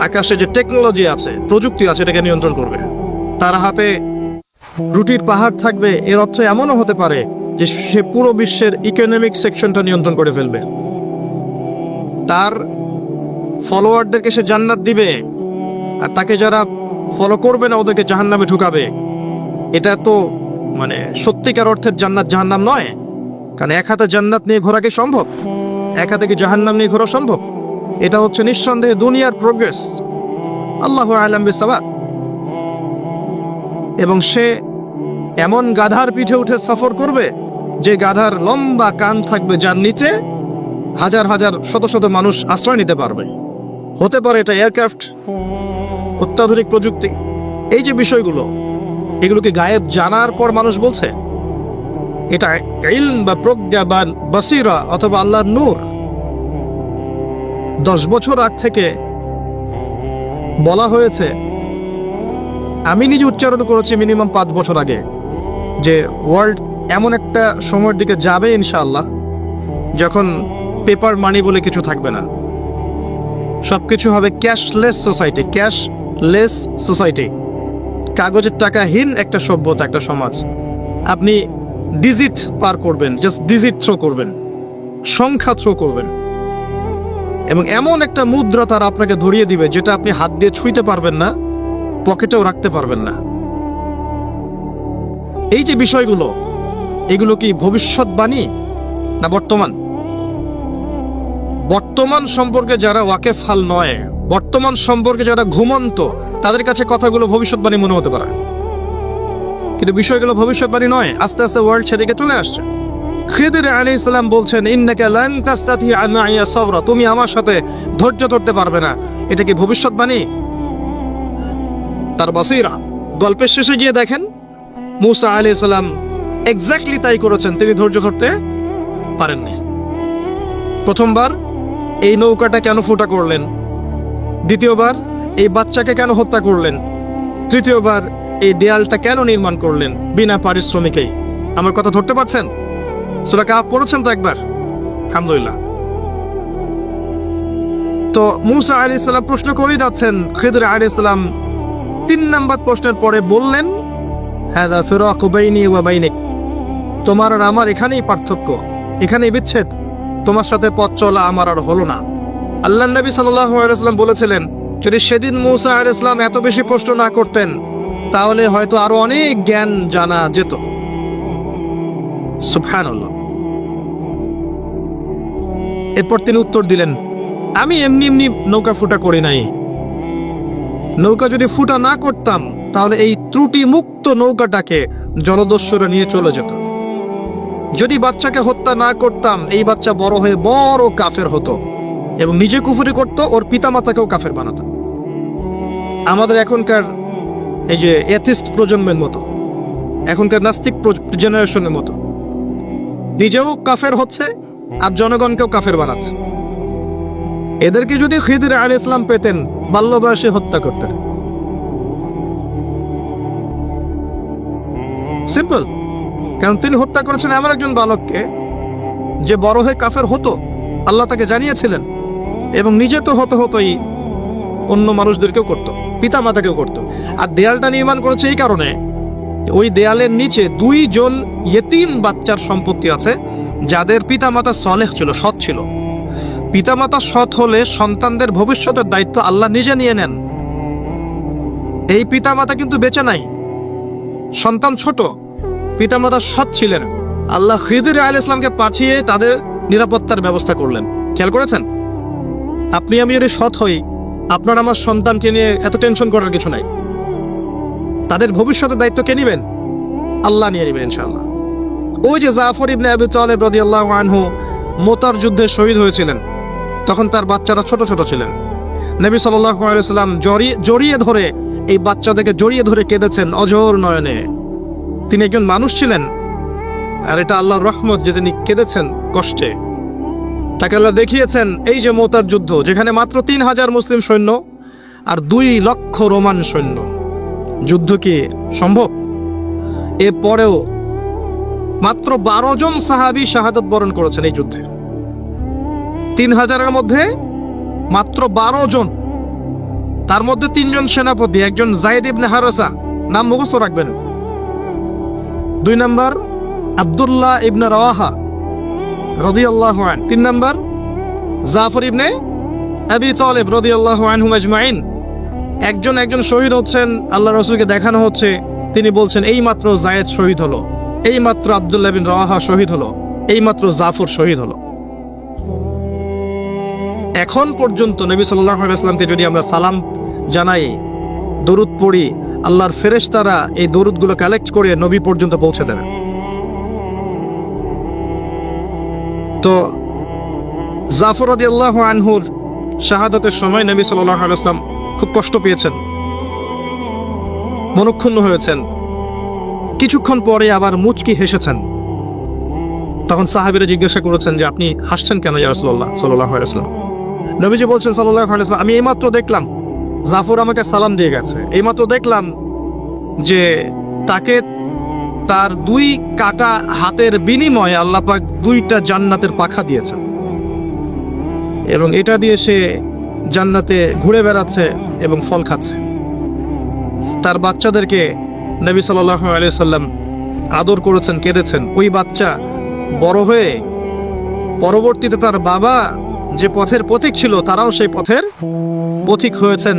আকাশে যে টেকনোলজি আছে, প্রযুক্তি আছে, এটাকে নিয়ন্ত্রণ করবে। তার হাতে রুটির পাহাড় থাকবে, এর অর্থ এমনও হতে পারে যে সে পুরো বিশ্বের ইকোনমিক সেকশনটা নিয়ন্ত্রণ করে ফেলবে। তার ফলোয়ারদেরকে সে জান্নাত দিবে, আর তাকে যারা ফলো করবে না ওদেরকে জাহান্নামে ঢুকাবে। এটা তো মানে সত্যিকার অর্থের জান্নাত জাহান্নাম নয়, কারণ এক হাতে জান্নাত নিয়ে ঘোরা কি সম্ভব? এক হাতে কি জাহান্নাম নিয়ে ঘোরা সম্ভব? এটা হচ্ছে নিঃসন্দেহে দুনিয়ার প্রোগ্রেস। আল্লাহু আ'লাম বিসসাওয়াব। এবং সে এমন গাধার পিঠে উঠে সফর করবে যে গাধার লম্বা কান থাকবে, যার নিচে হাজার হাজার শত শত মানুষ আশ্রয় নিতে পারবে। হতে পারে এটা এয়ারক্রাফট, অত্যাধুনিক প্রযুক্তি। এই যে বিষয়গুলো, এগুলোকে গায়েব জানার পর মানুষ বলছে? এটা ইলম বা প্রজ্ঞা বা বসিরা অথবা আল্লাহর নূর। 10 বছর আগ থেকে বলা হয়েছে, আমি নিজে উচ্চারণ করেছি মিনিমাম 5 বছর আগে, যে ওয়ার্ল্ড এমন একটা সময়ের দিকে যাবে ইনশাআল্লাহ যখন পেপার মানি বলে কিছু থাকবে না, সবকিছু হবে ক্যাশলেস সোসাইটি। ক্যাশলেস সোসাইটি, কাগজের টাকাহীন একটা সভ্যতা, একটা সমাজ। আপনি ডিজিট পার করবেন, জাস্ট ডিজিট থ্রো করবেন, সংখ্যা থ্রো করবেন, এবং এমন একটা মুদ্রা তারা আপনাকে ধরিয়ে দিবে যেটা আপনি হাত দিয়ে ছুঁইতে পারবেন না, পকেটেও রাখতে পারবেন না। এই যে বিষয়গুলো, এগুলো কি ভবিষ্যৎবাণী না বর্তমান? বর্তমান সম্পর্কে যারা ওয়াকেফাল নয়, বর্তমান সম্পর্কে যারা ঘুমন্ত, তাদের কাছে কথাগুলো ভবিষ্যৎবাণী মনে হতে পারে, কিন্তু বিষয়গুলো ভবিষ্যৎবাণী নয়। আস্তে আস্তে ওয়ার্ল্ড সেদিকে চলে আসছে। খিদির আলাইহিস সালাম বলছেন, ইন্নাকা লান তাস্তাতিআ মাইয়া সাবরা, তুমি আমার সাথে ধৈর্য ধরতে পারবে না। এটা কি ভবিষ্যৎবাণী? তার বাসীরা। গল্পের শেষে গিয়ে দেখেন মূসা আলাইহিস সালাম এক্স্যাক্টলি তাই করেছেন, তিনি ধৈর্য ধরতে পারেননি। প্রথমবার এই নৌকাটা কেন ফুটা করলেন, দ্বিতীয়বার এই বাচ্চাকে কেন হত্যা করলেন, তৃতীয়বার এই দেয়ালটা কেন নির্মাণ করলেন বিনা পারিশ্রমিকেই? আমার কথা ধরতে পারছেন? সূরা কাহফ পড়েছেন তো একবার? আলহামদুলিল্লাহ। তো মূসা আলাইহিস সালাম প্রশ্ন করেই যাচ্ছেন, খিদর আলাইহিস সালাম 3 নম্বর প্রশ্নের পরে বললেন, হাযা ফিরাকু বাইনি ওয়া বাইনিক, তোমার আর আমার এখানেই পার্থক্য, এখানেই বিচ্ছেদ, তোমার সাথে পথ চলা আমার আর হলো না। আল্লাহর নবী সাল্লাল্লাহু আলাইহি ওয়াসাল্লাম বলেছিলেন, যদি সেদিন মূসা আলাইহিস সালাম এত বেশি প্রশ্ন না করতেন তাহলে হয়তো আরো অনেক জ্ঞান জানা যেত। সুবহানাল্লাহ। এরপর তিনি উত্তর দিলেন, আমি এমনি এমনি নৌকা ফুটা করি নাই। নৌকা যদি ফুটা না করতাম তাহলে এই ত্রুটি মুক্ত নৌকাটাকে জলদস্যুরা নিয়ে চলে যেত। যদি বাচ্চাকে হত্যা না করতাম, এই বাচ্চা বড় হয়ে বড় কাফের হতো এবং নিজে কুফরি করত, ওর পিতামাতাকেও কাফের বানাতো। আমাদের এখনকার এই যে এথিস্ট প্রজন্মের মতো, এখনকার নাস্তিক জেনারেশনের মতো, নিজেও কাফের হচ্ছে আর জনগণকেও কাফের বানাচ্ছে। এদেরকে যদি খিদির আলাইহিস সালাম পেতেন, বাল্য বয়সে হত্যা করতেন। সিম্পল। কারণ তিনি হত্যা করেছেন এমন একজন বালককে যে বড় হয়ে কাফের হতো, আল্লাহ তাকে জানিয়েছিলেন, এবং নিজে তো হতোই, অন্য মানুষদেরকেও করত, পিতা মাতাকেও করত। আর দেয়ালটা নির্মাণ করেছে এই কারণে, ওই দেয়ালের নিচে 2 জন ইয়েতিম বাচ্চার সম্পত্তি আছে, যাদের পিতা মাতা সলেহ ছিল, সৎ ছিল। পিতামাতা সৎ হলে সন্তানদের ভবিষ্যতের দায়িত্ব আল্লাহ নিজে নিয়ে নেন। এই পিতামাতা কিন্তু বেঁচে নাই, সন্তান ছোট, পিতামাতা সৎ ছিলেন, আল্লাহ খিদির আলাইহিস সালামকে পাঠিয়ে তাদের নিরাপত্তার ব্যবস্থা করলেন। খেয়াল করেছেন? আপনি আমি যদি সৎ হই, আপনার আমার সন্তানকে নিয়ে এত টেনশন করার কিছু নাই। তাদের ভবিষ্যতের দায়িত্ব কে নেবেন? আল্লাহ নিয়ে নেবেন ইনশাআল্লাহ। ওই যে জাফর ইবনে আবি তালিব রাদিয়াল্লাহু আনহু মোতার যুদ্ধে শহীদ হয়েছিলেন, তখন তার বাচ্চারা ছোট ছোট ছিলেন। নবী সাল্লাল্লাহু আলাইহি ওয়াসাল্লাম জড়িয়ে ধরে, এই বাচ্চাদেরকে জড়িয়ে ধরে কেঁদেছেন অঝোর নয়নে। তিনি একজন মানুষ ছিলেন, আর এটা আল্লাহর রহমত যে তিনি কেঁদেছেন কষ্টে। তাকে আল্লাহ দেখিয়েছেন এই যে মোতার যুদ্ধ, যেখানে মাত্র 3000 মুসলিম সৈন্য আর 2 লক্ষ রোমান সৈন্য। যুদ্ধ কি সম্ভব? এরপরেও মাত্র 12 জন সাহাবী শাহাদাত বরণ করেছেন এই যুদ্ধে। 3000-এর মধ্যে মাত্র 12 জন, তার মধ্যে 3 জন সেনাপতি, একজন যায়েদ ইবনে হারেসা, নাম মুখস্থ রাখবেন। 2 নম্বর আব্দুল্লাহ ইবনে রাওয়াহা রাদিয়াল্লাহু আনহু, 3 নম্বর জাফর ইবনে আবি তালিব রাদিয়াল্লাহু আনহুম আজমাইন। একজন শহীদ হচ্ছেন, আল্লাহ রাসূলকে দেখানো হচ্ছে, তিনি বলছেন এই মাত্র যায়েদ শহীদ হলো, এই মাত্র আব্দুল্লাহ বিন রাওয়াহা শহীদ হলো, এই মাত্র জাফর শহীদ হলো। এখন পর্যন্ত নবী সাল্লাল্লাহু আলাইহি ওয়াসাল্লামকে যদি আমরা সালাম জানাই, দরুদ পড়ি, আল্লাহর ফেরেশতারা এই দরুদগুলো কালেক্ট করে নবী পর্যন্ত পৌঁছে দেবে। তো জাফর রাদিয়াল্লাহু আনহুর শাহাদাতের সময় নবী সাল্লাল্লাহু আলাইহি ওয়াসাল্লাম খুব কষ্ট পেয়েছেন, মনক্ষুণ্ণ হয়েছেন। কিছুক্ষণ পরে আবার মুচকি হেসেছেন। তখন সাহাবীরা জিজ্ঞাসা করেছেন যে আপনি হাসছেন কেন ইয়া রাসূলুল্লাহ সাল্লাল্লাহু আলাইহি ওয়াসাল্লাম? নবীজি বলছেন সাল্লাল্লাহু আলাইহি ওয়াসাল্লাম, আমি এইমাত্র দেখলাম জাফর আমাকে সালাম দিয়ে গেছে, এইমাত্র দেখলাম যে তাকে তার 2 কাটা হাতের বিনিময়ে আল্লাহ পাক 2টা জান্নাতের পাখা দিয়েছেন এবং এটা দিয়ে সে জান্নাতে ঘুরে বেড়াচ্ছে এবং ফল খাচ্ছে। তার বাচ্চাদেরকে নবী সাল্লাল্লাহু আলাইহি সাল্লাম আদর করেছেন, কেঁদেছেন। ওই বাচ্চা বড় হয়ে পরবর্তীতে তার বাবা যে পথের পথিক ছিল তারাও সেই পথের পথিক হয়েছেন।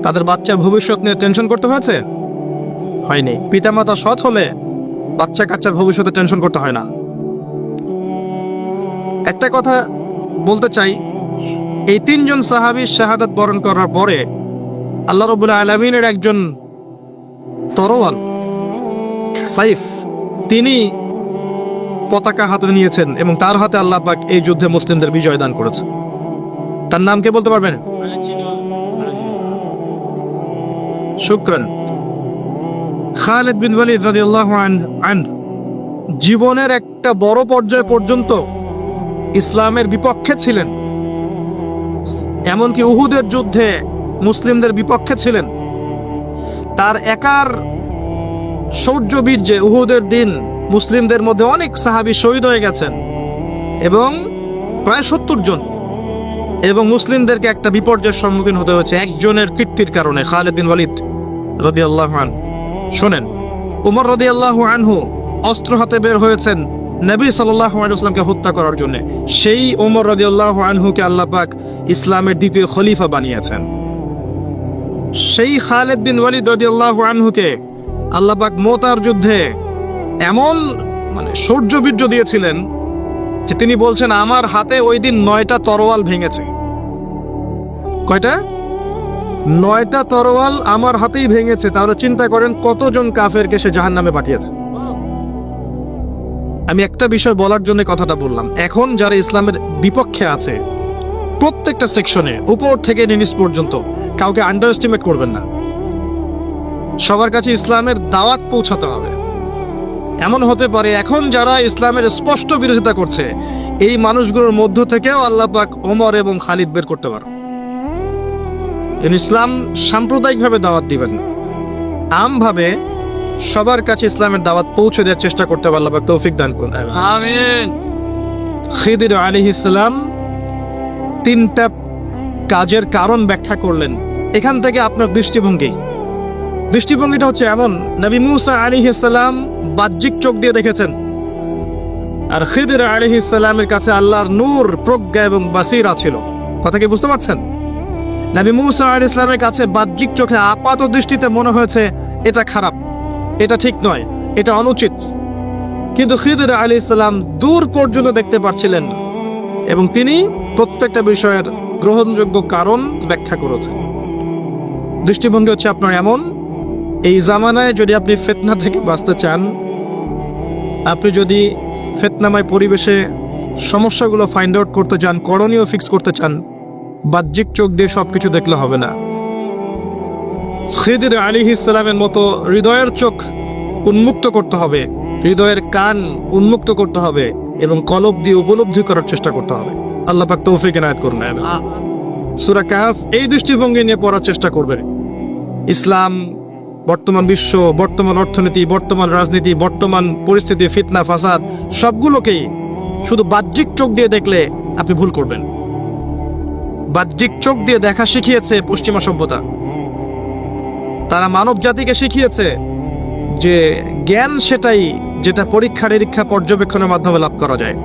তাদের বাচ্চার ভবিষ্যৎ নিয়ে টেনশন করতে হয়েছে? হয়নি। পিতামাতা সৎ হলে বাচ্চা কাচ্চার ভবিষ্যতে টেনশন করতে হয় না। একটা কথা বলতে চাই, এই 3 জন সাহাবী শাহাদাত বরণ করার পরে আল্লাহ রাব্বুল আলামিনের একজন তরোয়াল সাইফ, তিনি পতাকা হাতে নিয়েছেন এবং তার হাতে আল্লাহ পাক এই যুদ্ধে মুসলিমদের বিজয় দান করেছে। তার নাম কে বলতে পারবেন? শুকরান। খালিদ বিন ওয়ালিদ রাদিয়াল্লাহু আনহু জীবনের একটা বড় পর্যায় পর্যন্ত ইসলামের বিপক্ষে ছিলেন, এমনকি উহুদের যুদ্ধে মুসলিমদের বিপক্ষে ছিলেন। তার একার শৌর্য বীর্যে উহুদের দিন মুসলিমদের মধ্যে অনেক সাহাবী শহীদ হয়ে গেছেন এবং প্রায় 70 জন, এবং মুসলিমদেরকে একটা বিপর্যয়ের সম্মুখীন হতে হয়েছে একজনের কীর্তির কারণে, খালিদ বিন ওয়ালিদ রাদিয়াল্লাহু আনহু। শোনেন, উমর রাদিয়াল্লাহু আনহু অস্ত্র হাতে বের হয়েছেন নবী সাল্লাল্লাহু আলাইহি ওয়াসাল্লামকে হত্যা করার জন্য। সেই উমর রাদিয়াল্লাহু আনহুকে আল্লাহ পাক ইসলামের দ্বিতীয় খলিফা বানিয়েছেন। সেই খালিদ বিন ওয়ালিদ রাদিয়াল্লাহু আনহুকে আল্লাহ পাক মুতার যুদ্ধে এমন শৌর্য বীর্য দিয়েছিলেন যে তিনি বলছেন আমার হাতে ওই দিন 9টা তরোয়াল ভেঙেছে। কয়টা? 9টা তরোয়াল আমার হাতেই ভেঙেছে। তাহলে চিন্তা করেন কতজন কাফেরকে সে জাহান্নামে পাঠিয়েছে। আমি একটা বিষয় বলার জন্য কথাটা বললাম, এখন যারা ইসলামের বিপক্ষে আছে প্রত্যেকটা সেকশনে উপর থেকে নিচ পর্যন্ত কাউকে আন্ডার এস্টিমেট করবেন না। সবার কাছে ইসলামের দাওয়াত পৌঁছাতে হবে। এমন হতে পারে এখন যারা ইসলামের স্পষ্ট বিরোধিতা করছে এই মানুষগুলোর মধ্য থেকেও আল্লাহ পাক ওমর এবং খালিদ বের করতে পারে। ইসলাম সাম্প্রদায়িকভাবে দাওয়াত দিবেন না, আমভাবে সবার কাছে ইসলামের দাওয়াত পৌঁছে দেওয়ার চেষ্টা করতে হবে। আল্লাহ পাক তৌফিক দান করুন, আমিন। খিদির আলাইহিস সালাম 3টা কাজের কারণ ব্যাখ্যা করলেন। এখান থেকে আপনার দৃষ্টিভঙ্গিটা হচ্ছে এমন, নবী মুসা আলাইহিস সালাম বাহ্যিক চোখ দিয়ে দেখেছেন, আর খিদির আলাইহিস সালামের কাছে আল্লাহর নূর, প্রজ্ঞা এবং বাসীরা ছিল। কথা কি বুঝতে পারছেন? নবী মুসা আলাইহিস সালামের কাছে বাহ্যিক চোখে আপাত দৃষ্টিতে মনে হয়েছে এটা খারাপ, এটা ঠিক নয়, এটা অনুচিত, কিন্তু খিদির আলাইহিস সালাম দূর পর্যন্ত দেখতে পারছিলেন এবং তিনি প্রত্যেকটা বিষয়ের গ্রহণযোগ্য কারণ ব্যাখ্যা করেছেন। দৃষ্টিভঙ্গি হচ্ছে আপনার এমন, এই জামানায় যদি আপনি ফিতনা থেকে বাঁচতে চান, আপনি যদি ফিতনাময় পরিবেশে সমস্যাগুলো ফাইন্ড আউট করতে চান, করণীয় ফিক্স করতে চান, বাহ্যিক চোখ দিয়ে সবকিছু দেখলে হবে না। খিদির আলাইহিস সালামের মতো হৃদয়ের চোখ উন্মুক্ত করতে হবে, হৃদয়ের কান উন্মুক্ত করতে হবে এবং কলব দিয়ে উপলব্ধি করার চেষ্টা করতে হবে। আল্লাহ পাক তৌফিক এনায়েত করুন। সূরা কাহফ এই দৃষ্টিভঙ্গি নিয়ে পড়ার চেষ্টা করবেন। ইসলাম, বর্তমান বিশ্ব, বর্তমান অর্থনীতি, বর্তমান রাজনীতি, বর্তমান পরিস্থিতি, ফিতনা ফাসাদ সবগুলোকেই শুধু বাহ্যিক চোখ দিয়ে দেখলে আপনি ভুল করবেন। বাহ্যিক চোখ দিয়ে দেখা শিখিয়েছে পশ্চিমা সভ্যতা। তারা মানব জাতিকে শিখিয়েছে যে জ্ঞান সেটাই যেটা পরীক্ষা নিরীক্ষা পর্যবেক্ষণের মাধ্যমে লাভ করা যায়,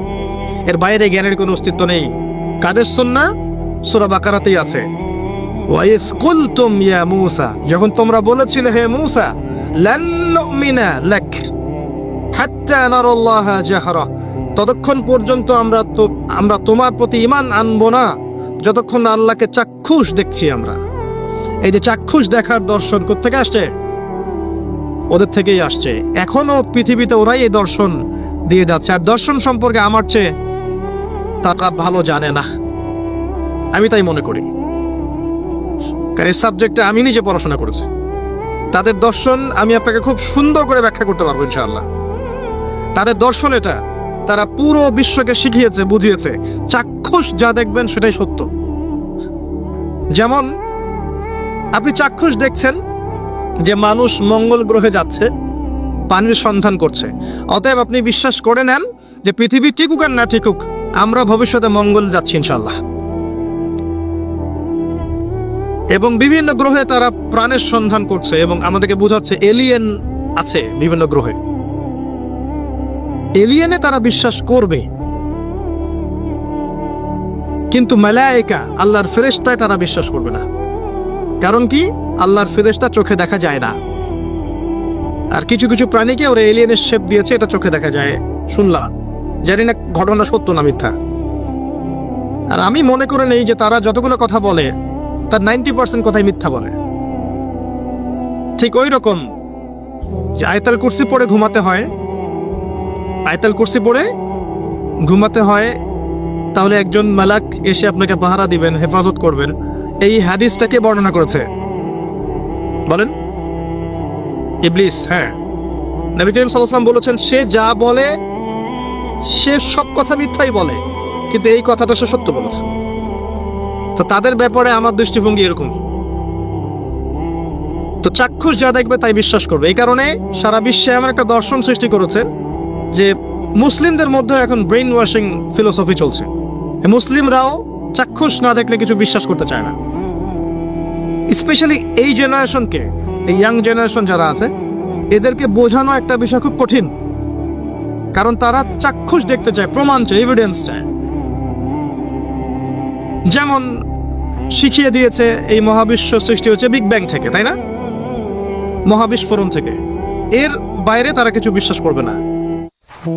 এর বাইরে জ্ঞানের কোনো অস্তিত্ব নেই। কাদের সুন্নাহ? সূরা বাকারাতেই আছে, ওয়াইজ কুলতুম ইয়া মূসা, যখন তোমরা বলেছিলে হে মূসা, লান নুমিনা লাক হাত্তা নারাল্লাহা জাহরা, ততক্ষণ পর্যন্ত আমরা তোমার প্রতি ঈমান আনবো না যতক্ষণ না আল্লাহকে চাক্ষুষ দেখছি। আমরা এই যে চাক্ষুষ দেখার দর্শন কোত্থেকে আসছে? ওদের থেকেই আসছে। এখনো পৃথিবীতে ওরাই এই দর্শন দিয়ে যাচ্ছে, আর দর্শন সম্পর্কে আমার চেয়ে তারা ভালো জানে না, আমি তাই মনে করি। কারণ এই সাবজেক্টে আমি নিজে পড়াশোনা করেছি, তাদের দর্শন আমি আপনাকে খুব সুন্দর করে ব্যাখ্যা করতে পারবো ইনশাআল্লাহ। তাদের দর্শন এটা, তারা পুরো বিশ্বকে শিখিয়েছে, বুঝিয়েছে চাক্ষুষ যা দেখবেন সেটাই সত্য। যেমন আপনি চাক্ষুষ দেখছেন যে মানুষ মঙ্গল গ্রহে যাচ্ছে, পানির সন্ধান করছে, অতএব আপনি বিশ্বাস করে নেন যে পৃথিবী টিকুক আর না টিকুক, আমরা ভবিষ্যতে মঙ্গল যাচ্ছি ইনশাআল্লাহ। এবং বিভিন্ন গ্রহে তারা প্রাণের সন্ধান করছে এবং আমাদেরকে বোঝাচ্ছে এলিয়েন আছে বিভিন্ন গ্রহে। এলিয়েনে তারা বিশ্বাস করবে, কিন্তু মালায়েকা আল্লাহর ফেরেশতায় তারা বিশ্বাস করবে না। কারণ কি? আল্লাহর ফেরেশতা চোখে দেখা যায় না। আর কিছু কিছু প্রাণীকে ওরা এলিয়েনের শেপ দিয়েছে, এটা চোখে দেখা যায়, শুনলাম। জানি না ঘটনা সত্য না মিথ্যা। আর আমি মনে করে নেই যে তারা যতগুলো কথা বলে তার 90% কথাই মিথ্যা বলে। ঠিক ওই রকম যে আয়াতুল কুরসি পড়ে ঘুমাতে হয়, আয়াতুল কুরসি পড়ে ঘুমাতে হয়, তাহলে একজন মালাক এসে আপনাকে পাহারা দিবেন, হেফাজত করবেন। এই হাদিসটাকে বর্ণনা করেছে, বলেন ইবলিস। হ্যাঁ, নবী করিম সাল্লাল্লাহু আলাইহি ওয়াসাল্লাম বলেছেন সে যা বলে সে সব কথা মিথ্যাই বলে, কিন্তু এই কথাটা সে সত্য বলেছে। তো তাদের ব্যাপারে আমার দৃষ্টিভঙ্গি এরকম। তো চাক্ষুষ যা দেখবে তাই বিশ্বাস করবে। এই কারণে সারা বিশ্বে এমন একটা দর্শন সৃষ্টি করেছে যে মুসলিমদের মধ্যে এখন ব্রেইন ওয়াশিং ফিলোসফি চলছে। মুসলিমরাও চাক্ষুষ না দেখলে কিছু বিশ্বাস করতে চায় না। স্পেশালি এই জেনারেশনকে, এই ইয়াং জেনারেশন যারা আছে, এদেরকে বোঝানো একটা বিষয় খুব কঠিন। কারণ তারা চাক্ষুষ দেখতে চায়, প্রমাণ চায়, এভিডেন্স চায়। যেমন শিখিয়ে দিয়েছে এই মহাবিশ্ব সৃষ্টি হচ্ছে বিগ ব্যাং থেকে, তাই না? মহাবিস্ফোরণ থেকে। এর বাইরে তারা কিছু বিশ্বাস করবে না।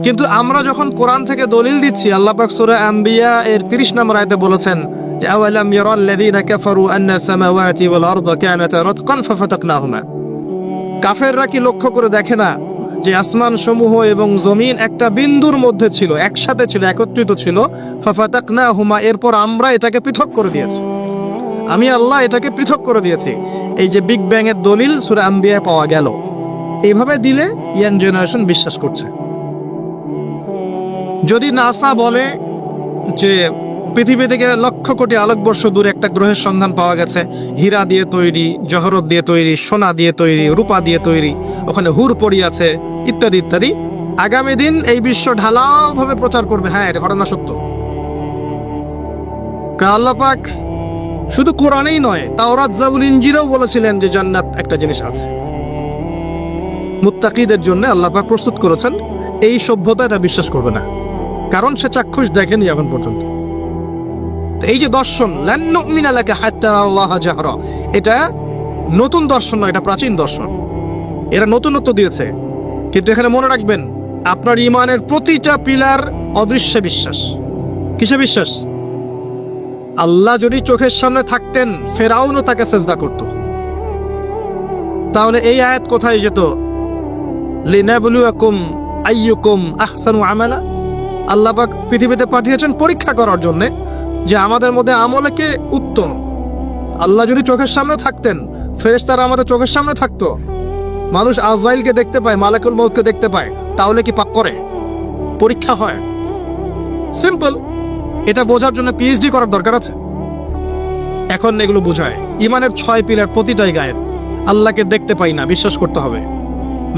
কিন্তু আমরা যখন কোরআন থেকে দলিল দিচ্ছি, আল্লাহ পাক সূরা আম্বিয়া এর 30 নম্বর আয়াতে বলেছেন যে আওয়ালাম ইয়ারাল্লাযীনা কাফারু আন্না সামাওয়াতি ওয়াল আরদা কানাতা রাতকান ফাফাতাকনাহুমা। কাফেররা কি লক্ষ্য করে দেখে না যে আসমান সমূহ এবং জমিন একটা বিন্দুর মধ্যে ছিল, একসাথে ছিল, একত্রিত ছিল। ফাফাতাকনাহুমা, এরপর আমরা এটাকে পৃথক করে দিয়েছি। আমি আল্লাহ এটাকে পৃথক করে দিয়েছি। এই যে বিগ ব্যাং এর দলিল সূরা আম্বিয়া পাওয়া গেল। এইভাবে দিলে ইয়াং জেনারেশন বিশ্বাস করছে। যদি নাসা বলে যে পৃথিবী থেকে লক্ষ কোটি আলোকবর্ষ দূরে একটা গ্রহের সন্ধান পাওয়া গেছে, হীরা দিয়ে তৈরি, জহরত দিয়ে তৈরি, সোনা দিয়ে তৈরি, রূপা দিয়ে তৈরি, ওখানে হুর পড়ি আছে, ইত্যাদি ইত্যাদি, আগামী দিন এই বিশ্ব ঢালাও ভাবে প্রচার করবে হ্যাঁ এটা ঘটনা সত্য। আল্লাহ পাক শুধু কোরআনেই নয়, তাওরাত, জাবুর, ইনজিলেও বলেছিলেন যে জান্নাত একটা জিনিস আছে, মুত্তাকিদের জন্য আল্লাহ পাক প্রস্তুত করেছেন। এই সভ্যতা এটা বিশ্বাস করবে না, কারণ সে চাক্ষুষ দেখেনি এখন পর্যন্ত। এই যে দর্শন লান নুমিনা লাকা হাত্তা আল্লাহা জাহরা, এটা নতুন দর্শন নয়, এটা প্রাচীন দর্শন। এরা নতুনত্ব দিয়েছে। কিন্তু এখানে মনে রাখবেন, আপনার ঈমানের প্রতিটা পিলার অদৃশ্য বিশ্বাস। কিসে বিশ্বাস? আল্লাহ যদি চোখের সামনে থাকতেন, ফেরাউনও তাকে সেজদা করত। তাহলে এই আয়াত কোথায় যেত? লিনাবলুয়াকুম আইয়ুকুম আহসানু আমালা। আল্লাহ পাক পৃথিবীতে পাঠিয়েছেন পরীক্ষা করার জন্য যে আমাদের মধ্যে আমলে কে উত্তম। আল্লাহ যদি চোখের সামনে থাকতেন, ফেরেশতারা আমাদের চোখের সামনে থাকতো, মানুষ আজরাইলকে দেখতে পায়, মালাকুল মউতকে দেখতে পায়, তাহলে কি পাপ করে? পরীক্ষা হয়। সিম্পল। এটা বোঝার জন্য পিএইচডি করার দরকার আছে? এখন এগুলো বোঝায়। ইমানের 6 পিলার প্রতিটাই গায়েব। আল্লাহকে দেখতে পাই না, বিশ্বাস করতে হবে।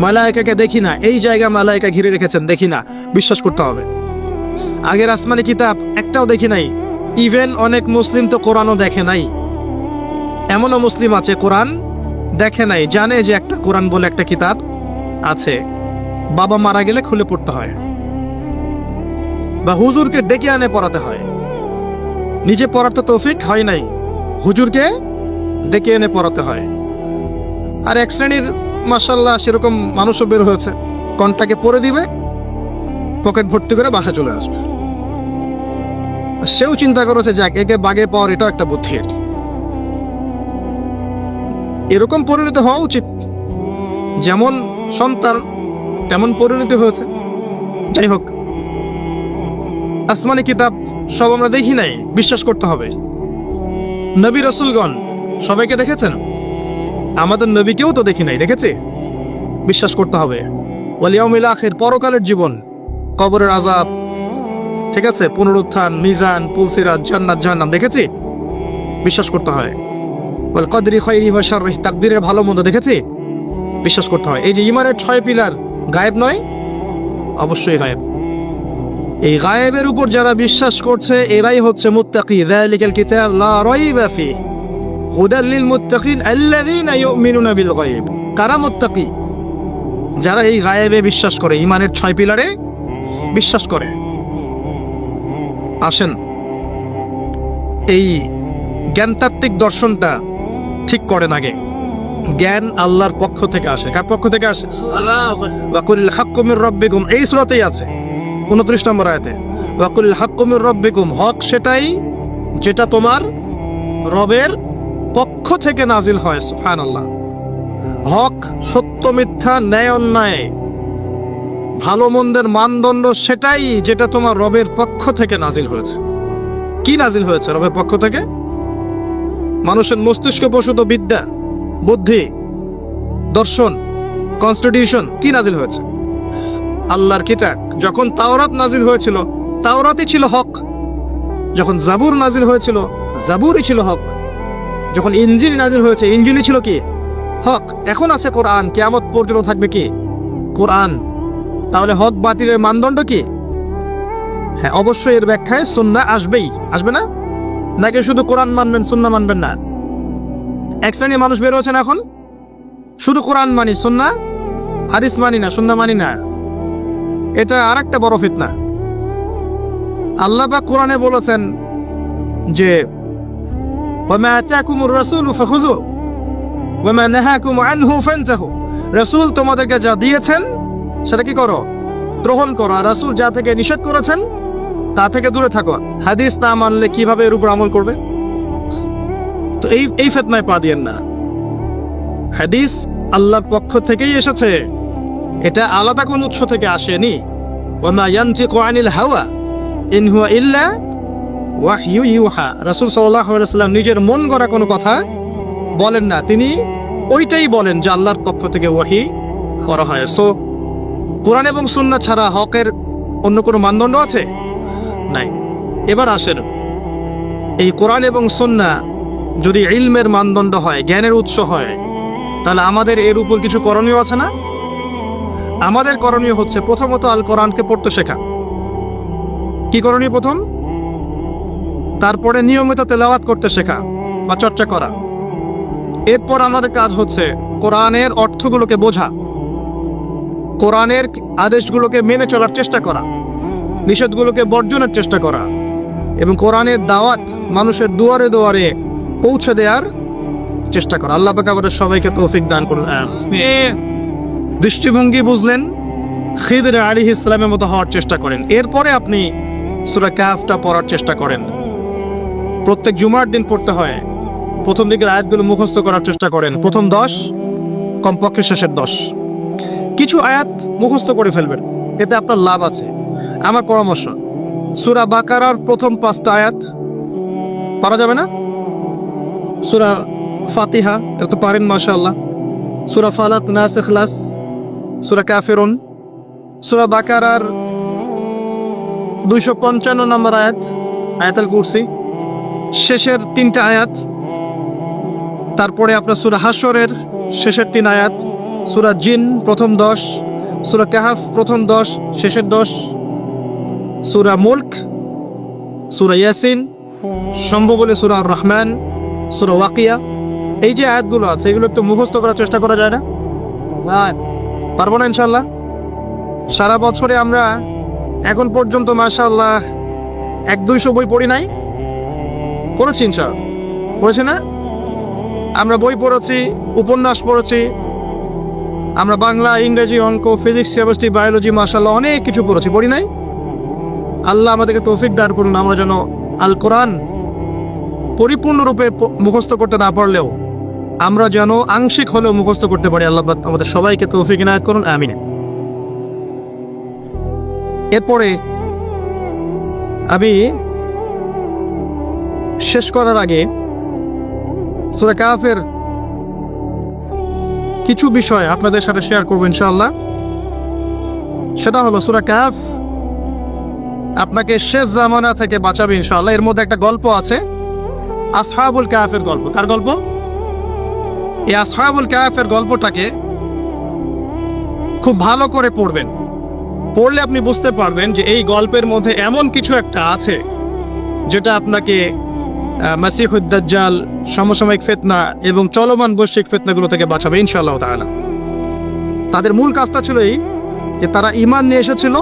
মালায়েকাকে দেখি না, এই জায়গা মালায়েকা ঘিরে রেখেছেন, দেখি না, বিশ্বাস করতে হবে। আগের আসমানি কিতাব একটাও দেখি নাই। ইভেন অনেক মুসলিম তো কোরআনও দেখে নাই। এমনও মুসলিম আছে কোরআন দেখে নাই, জানে যে একটা কোরআন বলে একটা কিতাব আছে, বাবা মারা গেলে খুলে পড়তে হয় বা হুজুরকে ডেকে আনে পড়াতে হয়। নিজে পড়ার তো তৌফিক হয় নাই, হুজুরকে ডেকে এনে পড়াতে হয়। আর এক শ্রেণীর মাশাআল্লাহ সেরকম মানুষও বের হয়েছে, কনটাকে পড়ে দিবে, পকেট ভর্তি করে বাসা চলে আসবে। সেও চিন্তা করেছে যাক একে বাগে পাওয়ার এটাও একটা বুদ্ধি। এরকম পরিণতি হওয়া উচিত। যেমন সন্তান তেমন পরিণতি হয়েছে। যাই হোক, আসমানি কিতাব সব আমরা দেখি নাই, বিশ্বাস করতে হবে। নবী রাসূলগণ সবাইকে দেখেছেন? আমাদের নবীকেও তো দেখি নাই, দেখেছি? বিশ্বাস করতে হবে। ওয়াল ইয়াউমিল আখির, পরকালের জীবন, কবরের আযাব, ঠিক আছে, পুনরুত্থান, মিজান, পুলসিরাত, জান্নাত জাহান্নাম, দেখেছি? বিশ্বাস করতে হয়। ওয়াল কদরি খাইরি ওয়া শাররিহি, তাকদীরের ভালো মন্দ, দেখেছি? বিশ্বাস করতে হয়। এই যে ঈমানের 6 পিলার, গায়েব নয়? অবশ্যই গায়েব। এই গায়েবের উপর যারা বিশ্বাস করছে এরাই হচ্ছে মুত্তাকি। যালিকাল কিতাব লা রাইবা ফিহি হুদাল লিল মুত্তাকিন আল্লাযীনা ইউমিনুনা বিল গায়ব। কারা মুত্তাকি? যারা এই গায়েবে বিশ্বাস করে, ঈমানের 6 পিলারে বিশ্বাস করে। আসেন, এই জ্ঞানতাত্ত্বিক দর্শনটা ঠিক করেন আগে। জ্ঞান আল্লাহর পক্ষ থেকে আসে। কার পক্ষ থেকে আসে? ওয়া কুলিল হাক্কু মির রাব্বিকুম, এই সূরাতেই আছে 29 নম্বর আয়াতে। ওয়া কুলিল হাক্কু মির রাব্বিকুম, হক সেটাই যেটা তোমার রবের পক্ষ থেকে নাজিল হয়। সুবহানাল্লাহ। হক, সত্য মিথ্যা, ন্যায় অন্যায়, ভালো মন্দের মানদণ্ড সেটাই যেটা তোমার রবের পক্ষ থেকে নাজিল হয়েছে। কি নাজিল হয়েছে রবের পক্ষ থেকে? মানুষের মস্তিষ্ক প্রসূত বিদ্যা, বুদ্ধি, দর্শন, কনস্টিটিউশন, কি নাজিল হয়েছে? আল্লাহর কিতাব। যখন তাওরাত নাজিল হয়েছিল, তাওরাতই ছিল হক। যখন জাবুর নাজিল হয়েছিল, জাবুরই ছিল হক। যখন ইনজিল নাজিল হয়েছে, ইনজিলই ছিল কি? হক। এখন আছে কোরআন, কিয়ামত পর্যন্ত থাকবে কি? কোরআন। তাহলে হক বাতিলের মানদণ্ড কি? হ্যাঁ, অবশ্যই এর ব্যাখ্যায় সুন্নাহ আসবেই। আসবে না? নাকি শুধু কোরআন মানবেন, সুন্নাহ মানবেন না? এক শ্রেণীর মানুষ বের হচ্ছে না এখন, শুধু কোরআন মানি, সুন্নাহ হাদিস মানি না, সুন্নাহ মানি না। এটা আর একটা বড় ফিতনা। আল্লাহ পাক কোরআনে বলেছেন যে ওয়ামা আতাকুমুর রাসূলু ফাখুযু ওয়ামা নাহাকুম আনহু ফানতাহু, রাসূল তোমাদেরকে যা দিয়েছেন সেটা কি করো? গ্রহণ করো। আর রাসূল যা থেকে নিষেধ করেছেন তা থেকে দূরে থাকো। হাদিস না মানলে কিভাবে এর উপর আমল করবে? তো এই ফিতনায় পা দিয়েন না। হাদিস আল্লাহর পক্ষ থেকেই এসেছে, এটা আলাদা কোন উৎস থেকে আসেনি। ওয়ামা ইয়ানতিকু আনিল হাওয়া ইন হুয়া ইল্লা ওয়াহয়ু ইউহা। রাসূল সাল্লাল্লাহু আলাইহি ওয়াসাল্লাম নিজের মন গড়া কোনো কথা বলেন না, তিনি ওইটাই বলেন যে আল্লাহর পক্ষ থেকে ওয়াহি করা হয়। সো কোরআন এবং সুন্নাহ ছাড়া হকের অন্য কোনো মানদণ্ড আছে? নাই। এবার আসেন, এই কোরআন এবং সুন্নাহ যদি ইলমের মানদণ্ড হয়, জ্ঞানের উৎস হয়, তাহলে আমাদের এর উপর কিছু করণীয় আছে না? আমাদের করণীয় হচ্ছে প্রথমত আল কোরআনকে পড়তে শেখা। কি করণীয়? প্রথম, তারপরে নিয়মিত তেলাওয়াত করতে শেখা বা চর্চা করা। এরপর আমাদের কাজ হচ্ছে কোরআনের অর্থগুলোকে বোঝা, কোরআনের আদেশগুলোকে মেনে চলার চেষ্টা করা, নিষেধগুলোকে বর্জনের চেষ্টা করা, এবং কোরআনের দাওয়াত মানুষের দুয়ারে দুয়ারে পৌঁছে দেওয়ার চেষ্টা করা। আল্লাহ পাক আমাদের সবাইকে তৌফিক দান করুন। দৃষ্টিভঙ্গি বুঝলেন, খিদর আলাইহিস সালামের মতো হওয়ার চেষ্টা করেন। এরপরে আপনি সূরা কাহফটা পড়ার চেষ্টা করেন। প্রত্যেক জুমার দিন পড়তে হয়। প্রথম দিকের আয়াতগুলো মুখস্থ করার চেষ্টা করেন, প্রথম 10, কমপক্ষে শেষের 10। কিছু আয়াত মুখস্থ করে ফেলবেন, এতে আপনার লাভ আছে। আমার পরামর্শ, সূরা বাকারার প্রথম 5টা আয়াত পারা যাবে না? সূরা ফাতিহা এটা তো পারেন মাশাআল্লাহ, সূরা ফালাক, নাস, ইখলাস, সূরা কাফিরুন, সূরা বাকারার 255 নম্বর আয়াত, আয়াতুল কুরসি, শেষের 3টা আয়াত, তারপরে আপনার সূরা হাশরের শেষের 3 আয়াত, সূরা জিন প্রথম 10, সূরা কাহফ প্রথম 10 শেষের 10, সূরা মুলক, সূরা ইয়াসিন, সম্ভব হলে সূরা আর রহমান, সূরা ওয়াকিয়া। এই যে আয়াতগুলো আছে এগুলো একটু মুখস্থ করার চেষ্টা করা যায় না? পারবো না ইনশাল্লাহ? সারা বছরে আমরা এখন পর্যন্ত মাশাআল্লাহ 100-200 বই পড়ি নাই? পড়েছি ইনশাআল্লাহ, পড়েছি না? আমরা বই পড়েছি, উপন্যাস পড়েছি, আমরা বাংলা, ইংরেজি, অঙ্ক, ফিজিক্স, কেমিস্ট্রি, বায়োলজি, মাশাআল্লাহ অনেক কিছু পড়েছি, পড়ি নাই? আল্লাহ আমাদেরকে তৌফিক দান করুন, আমরা যেন আল কোরআন পরিপূর্ণরূপে মুখস্থ করতে না পারলেও আমরা যেন আংশিক হলেও মুখস্থ করতে পারি। আল্লাহ পাক আমাদের সবাইকে তৌফিক ইনায়াত করুন, আমিন। এরপরে আমি শেষ করার আগে সূরা কাহফের কিছু বিষয় আপনাদের সাথে শেয়ার করবো ইনশাআল্লাহ। সেটা হলো সূরা কাহফ আপনাকে শেষ জামানা থেকে বাঁচাবে ইনশাআল্লাহ। এর মধ্যে একটা গল্প আছে, আসহাবুল কাহফের গল্প। কার গল্প? এই আসহাবুল কাহফের গল্পটাকে খুব ভালো করে পড়বেন। পড়লে আপনি বুঝতে পারবেন যে এই গল্পের মধ্যে এমন কিছু একটা আছে যেটা আপনাকে মাসিহুদ দাজ্জাল, সমসাময়িক ফিতনা এবং চলমান বৈশ্বিক ফিতনাগুলো থেকে বাঁচাবে ইনশাআল্লাহ তাআলা। তাদের মূল কাজটা ছিল এই যে তারা ঈমান নিয়ে এসেছিল,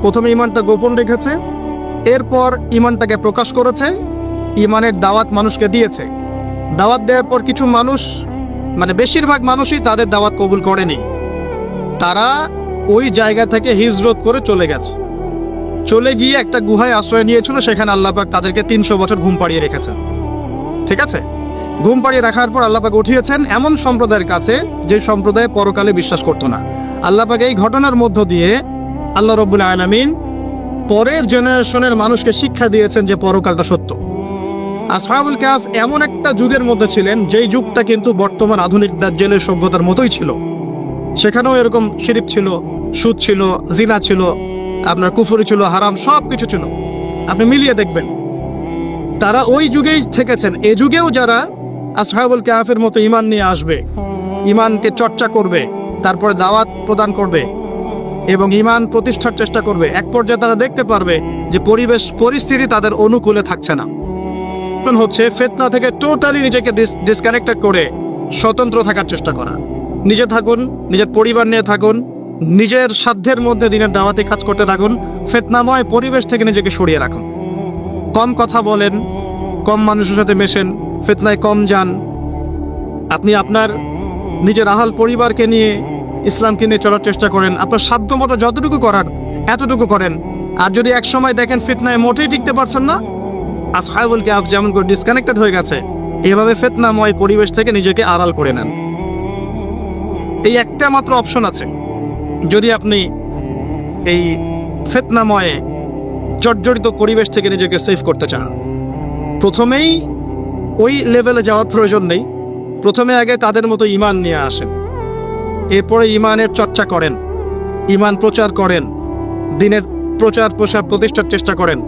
প্রথমে ঈমানটা গোপন রেখেছে, এরপর ঈমানটাকে প্রকাশ করেছে, ঈমানের দাওয়াত মানুষকে দিয়েছে। দাওয়াত দেওয়ার পর কিছু মানুষ, মানে বেশিরভাগ মানুষই তাদের দাওয়াত কবুল করেনি। তারা ওই জায়গা থেকে হিজরত করে চলে গেছে, চলে গিয়ে একটা গুহায় আশ্রয় নিয়েছিল। সেখানে আল্লাহ পাক তাদেরকে 300 বছর ঘুম পাড়িয়ে রেখেছেন। ঠিক আছে, ঘুম পাড়িয়ে রাখার পর আল্লাহ পাক উঠিয়েছেন এমন সম্প্রদায়ের কাছে যে সম্প্রদায় পরকালে বিশ্বাস করতো না। আল্লাহ পাক এই ঘটনার মধ্য দিয়ে আল্লাহ রাব্বুল আলামিন পরের জেনারেশনের মানুষকে শিক্ষা দিয়েছেন যে পরকালটা সত্য। আসহাবুল কাহফ এমন একটা যুগের মধ্যে ছিলেন যেই যুগটা কিন্তু বর্তমান আধুনিক দাজ্জালের সভ্যতার মতোই ছিল। সেখানেও এরকম শিরক ছিল, সুদ ছিল, জিনা ছিল, আপনার কুফরি ছিল, হারাম সব কিছু ছিল। আপনি মিলিয়ে দেখবেন তারা ওই যুগেই থেকেছেন। এ যুগেও যারা আসহাবুল কাহফের মতো ঈমান নিয়ে আসবে, ঈমানকে চর্চা করবে, তারপরে দাওয়াত প্রদান করবে এবং ঈমান প্রতিষ্ঠার চেষ্টা করবে, এক পর্যায়ে তারা দেখতে পারবে যে পরিস্থিতি তাদের অনুকূলে থাকছে না। হচ্ছে ফিতনা থেকে টোটালি নিজেকে ডিসকানেক্টেড করে স্বতন্ত্র থাকার চেষ্টা করা। নিজে থাকুন, নিজের পরিবার নিয়ে থাকুন, নিজের সাধ্যের মধ্যে দিনের দাওয়াতে কাজ করতে থাকুন, ফিতনাময় পরিবেশ থেকে নিজেকে সরিয়ে রাখুন। কম কথা বলেন, কম মানুষের সাথে মেশেন, ফিতনায় কম যান। আপনি আপনার নিজের আহাল পরিবারকে নিয়ে ইসলামকে নিয়ে চলার চেষ্টা করেন। আপনার সাধ্য মতো যতটুকু করার এতটুকু করেন। আর যদি এক সময় দেখেন ফিতনায় মোটেই টিকতে পারছেন না, আসহাবুল কাহফ যেমন করে ডিসকানেক্টেড হয়ে গেছে, এভাবে ফিতনাময় পরিবেশ থেকে নিজেকে আড়াল করে নেন। এই একটা মাত্র অপশন আছে যদি আপনি এই ফিতনাময় জর্জরিত পরিবেশ থেকে নিজেকে সেভ করতে চান। প্রথমেই ওই লেভেলে যাওয়ার প্রয়োজন নেই, প্রথমে আগে তাদের মতো ঈমান নিয়ে আসেন, এরপরে ঈমানের চর্চা করেন, ঈমান প্রচার করেন, দিনের প্রচার প্রসার প্রতিষ্ঠার চেষ্টা করেন,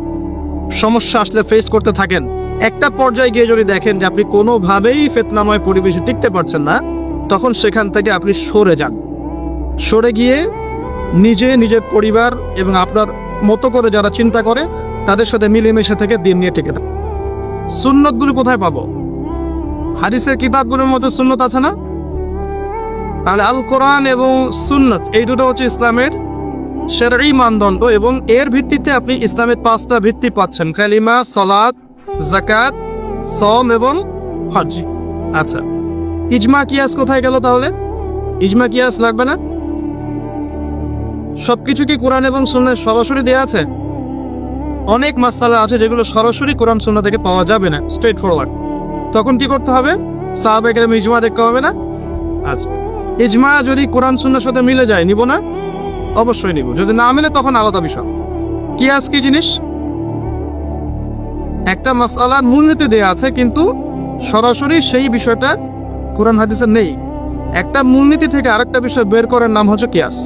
সমস্যা আসলে ফেস করতে থাকেন। একটা পর্যায়ে গিয়ে যদি দেখেন যে আপনি কোনোভাবেই ফিতনাময় পরিবেশে টিকতে পারছেন না, তখন সেখান থেকে আপনি সরে যান। সরে গিয়ে নিজের পরিবার এবং আপনার মতো করে যারা চিন্তা করে তাদের সাথে মিলেমিশে থেকে দিন নিয়ে টিকে থাকেন। সুন্নতগুলো কোথায় পাবো? হাদিসের কিতাবগুলোর মধ্যে সুন্নত আছে না? তাহলে আল কোরআন এবং সুন্নত এই দুটো হচ্ছে ইসলামের শরঈ মানদণ্ড এবং এর ভিত্তিতে আপনি ইসলামের 5টা ভিত্তি পাচ্ছেন: কালিমা, সালাত, যাকাত, সওম এবং হজ। আচ্ছা, ইজমা কিয়াস কোথায় গেল? তাহলে ইজমা কিয়াস লাগবে না? সবকিছু কি কোরআন এবং সুন্নাহ সরাসরি দেয়া আছে? অনেক মাসআলা আছে যেগুলো সরাসরি কোরআন সুন্নাহ থেকে পাওয়া যাবে না, স্ট্রেট ফরওয়ার্ড। তখন কি করতে হবে? সাহাবায়ে কেরাম ইজমা দেখতে হবে না? আচ্ছা, ইজমা যদি কোরআন সুন্নাহর সাথে মিলে যায় নিব না? অবশ্যই নিব। যদি না মিলে তখন আলাদা বিষয়। কিয়াস কি জিনিস? একটা মাসআলার মূলনীতি দেয়া আছে কিন্তু সরাসরি সেই বিষয়টা কোরআন হাদিসে নেই। একটা মূলনীতি থেকে আরেকটা বিষয় বের করার নাম হচ্ছে কিয়াস।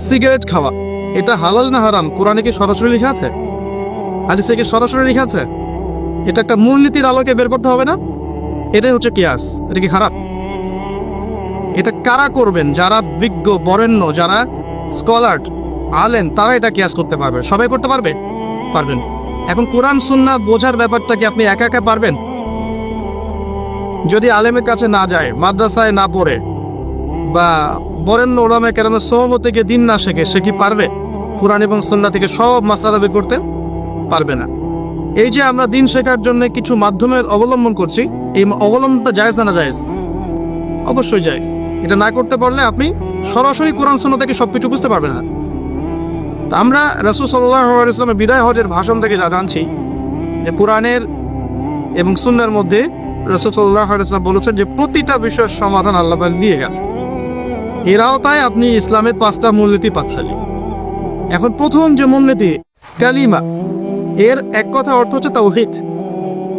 সিগারেট খাওয়া এটা হালাল না হারাম কোরআনে কি সরাসরি লেখা আছে? হাদিসে কি সরাসরি লেখা আছে? এটা একটা মূলনীতির আলোকে বের করতে হবে না? এটাই হচ্ছে কিয়াস। এটা কি খারাপ? এটা কারা করবেন? যারা বিজ্ঞ বরেণ্য, যারা স্কলার আলেম, তারা এটা কিয়াস করতে পারবে। সবাই করতে পারবে? পারবেন। এখন কোরআন সুন্নাহ বোঝার ব্যাপারটা কি আপনি একা একা পারবেন? যদি আলেমের কাছে না যায়, মাদ্রাসায় না পড়ে, বা বরেণ্য ওলামায়ে কেরামের সোহবত থেকে দিন না শেখে, সে কি পারবে কোরআন এবং সুন্নাহ থেকে সব মাসআলা বের করতে? পারবে না। এই যে আমরা দিন শেখার জন্য কিছু মাধ্যমের অবলম্বন করছি, এই অবলম্বনটা জায়েজ না জায়েজ? অবশ্যই জায়েজ। এটা না করতে পারলে আপনি সরাসরি কোরআন সুন্নাহ থেকে সবকিছু বুঝতে পারবেন না। তা আমরা রাসূল সাল্লাল্লাহু আলাইহি ওয়াসাল্লামের বিদায় হজের ভাষণ থেকে যা জানছি যে কোরআনের এবং সুন্নাহর মধ্যে রাসূল সাল্লাল্লাহু আলাইহি ওয়াসাল্লাম বলেছেন যে প্রতিটা বিষয়ের সমাধান আল্লাহ পাক দিয়ে গেছে। এর আওতায় আপনি ইসলামের 5টা মূলনীতি পাচ্ছেন। এখন প্রথম যে মূলনীতি কালিমা, এর এক কথা অর্থ হচ্ছে তাওহীদ।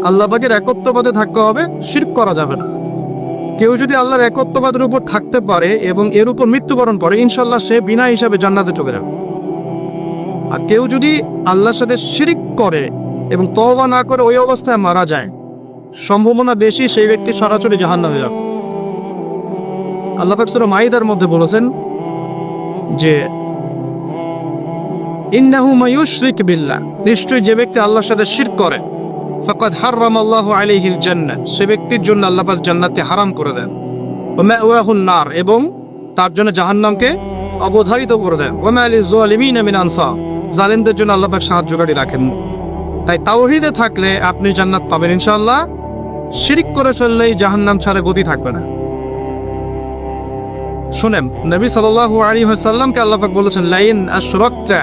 আল্লাহ পাকের একত্ববাদে থাকতে হবে, শিরক করা যাবে না। কেউ যদি আল্লাহর একত্ববাদের উপর থাকতে পারে এবং এর উপর মৃত্যুবরণ করে, ইনশাল্লাহ সে বিনা হিসাবে জান্নাতে চলে যাবে। আর কেউ যদি আল্লাহর সাথে শিরিক করে এবং তওবা না করে ওই অবস্থায় মারা যায়, সম্ভাবনা বেশি সেই ব্যক্তি সরাসরি জাহান্নামে যাবে। আল্লাহ পাক সূরা মাইদার মধ্যে বলেছেন যে ইন্নাহু মায়ুশরিক বিল্লাহ, নিশ্চয়ই যে ব্যক্তি আল্লাহর সাথে শিরক করে, ফাকাদ হারামাল্লাহু আলাইহিল জান্নাহ, সে ব্যক্তির জন্য আল্লাহ পাক জান্নাতকে হারাম করে দেন। ওয়া মাওয়াহুন নার, এবং তার জন্য জাহান্নামকে অবধারিত করে দেন। ওয়া মা লিয-যালিমিনা মিন আনসার, জালিমদের জন্য আল্লাহ পাক সাহায্যকারী রাখেন। তাই তাওহীদে থাকলে আপনি জান্নাত পাবেন ইনশাআল্লাহ। শিরক করে ফেললেই জাহান্নাম ছাড়া গতি থাকবে না। শুনেন, নবী সাল্লাল্লাহু আলাইহি ওয়াসাল্লামকে আল্লাহ পাক বলেছেন, লাইন আশরাকতা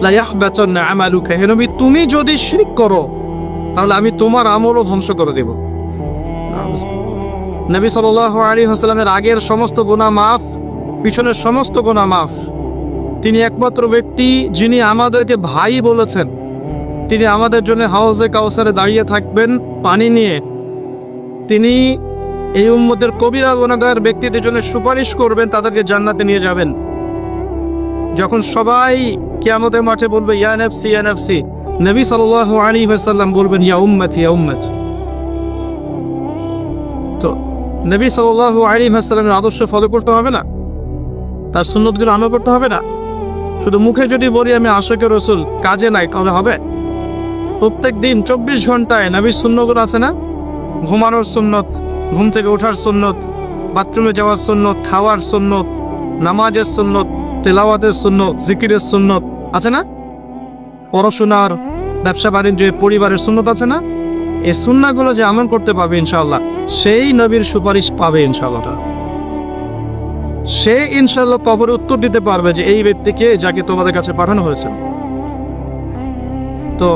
লা ইয়াহবাতান্না আমালুকা, হে নবী তুমি যদি শিরক করো তাহলে আমি তোমার আমলও ধ্বংস করে দেব। নবী সাল্লাল্লাহু আলাইহি ওয়াসাল্লামের আগের সমস্ত গুনাহ মাফ, পিছনের সমস্ত গুনাহ মাফ। তিনি একমাত্র ব্যক্তি যিনি আমাদেরকে ভাই বলেছেন। তিনি আমাদের জন্য হাউজে কাউসারে দাঁড়িয়ে থাকবেন পানি নিয়ে। তিনি এই উম্মতের কবিরা গুনাহগার ব্যক্তিদের জন্য সুপারিশ করবেন, তাদেরকে জান্নাতে নিয়ে যাবেন। যখন সবাই কিয়ামতের মাঠে বলবে ইয়া নাফসি ইয়া নাফসি, নবী সাল্লাল্লাহু আলাইহি ওয়াসাল্লাম বলবেন ইয়া উম্মতি ইয়া উম্মতি। তো নবী সাল্লাল্লাহু আলাইহি ওয়াসাল্লামের আদর্শ ফলো করতে হবে না? তার সুন্নতগুলো আমল করতে হবে না? শুধু মুখে যদি বলি আমি আশিকে রাসূল, কাজে নাই, তাহলে হবে? প্রত্যেক দিন 24 ঘন্টায় নবীর সুন্নতগুলো আছে না? ঘুমানোর সুন্নত, ঘুম থেকে ওঠার সুন্নত, বাথরুমে যাওয়ার সুন্নত, খাওয়ার সুন্নত, নামাজের সুন্নত, তেলাওয়াতের সুন্নত, জিকিরের সুন্নত আছে না? পড়াশোনার, ব্যবসা বাণিজ্যের, পরিবারের সুন্নত আছে না? এই সুন্নাহগুলো যে আমল করতে পারবে ইনশাআল্লাহ, সেই নবীর সুপারিশ পাবে ইনশাআল্লাহ। সে ইনশাআল্লাহ কবরে উত্তর দিতে পারবে যে এই ব্যক্তিকে যাকে তোমাদের কাছে পাঠানো হয়েছে। তো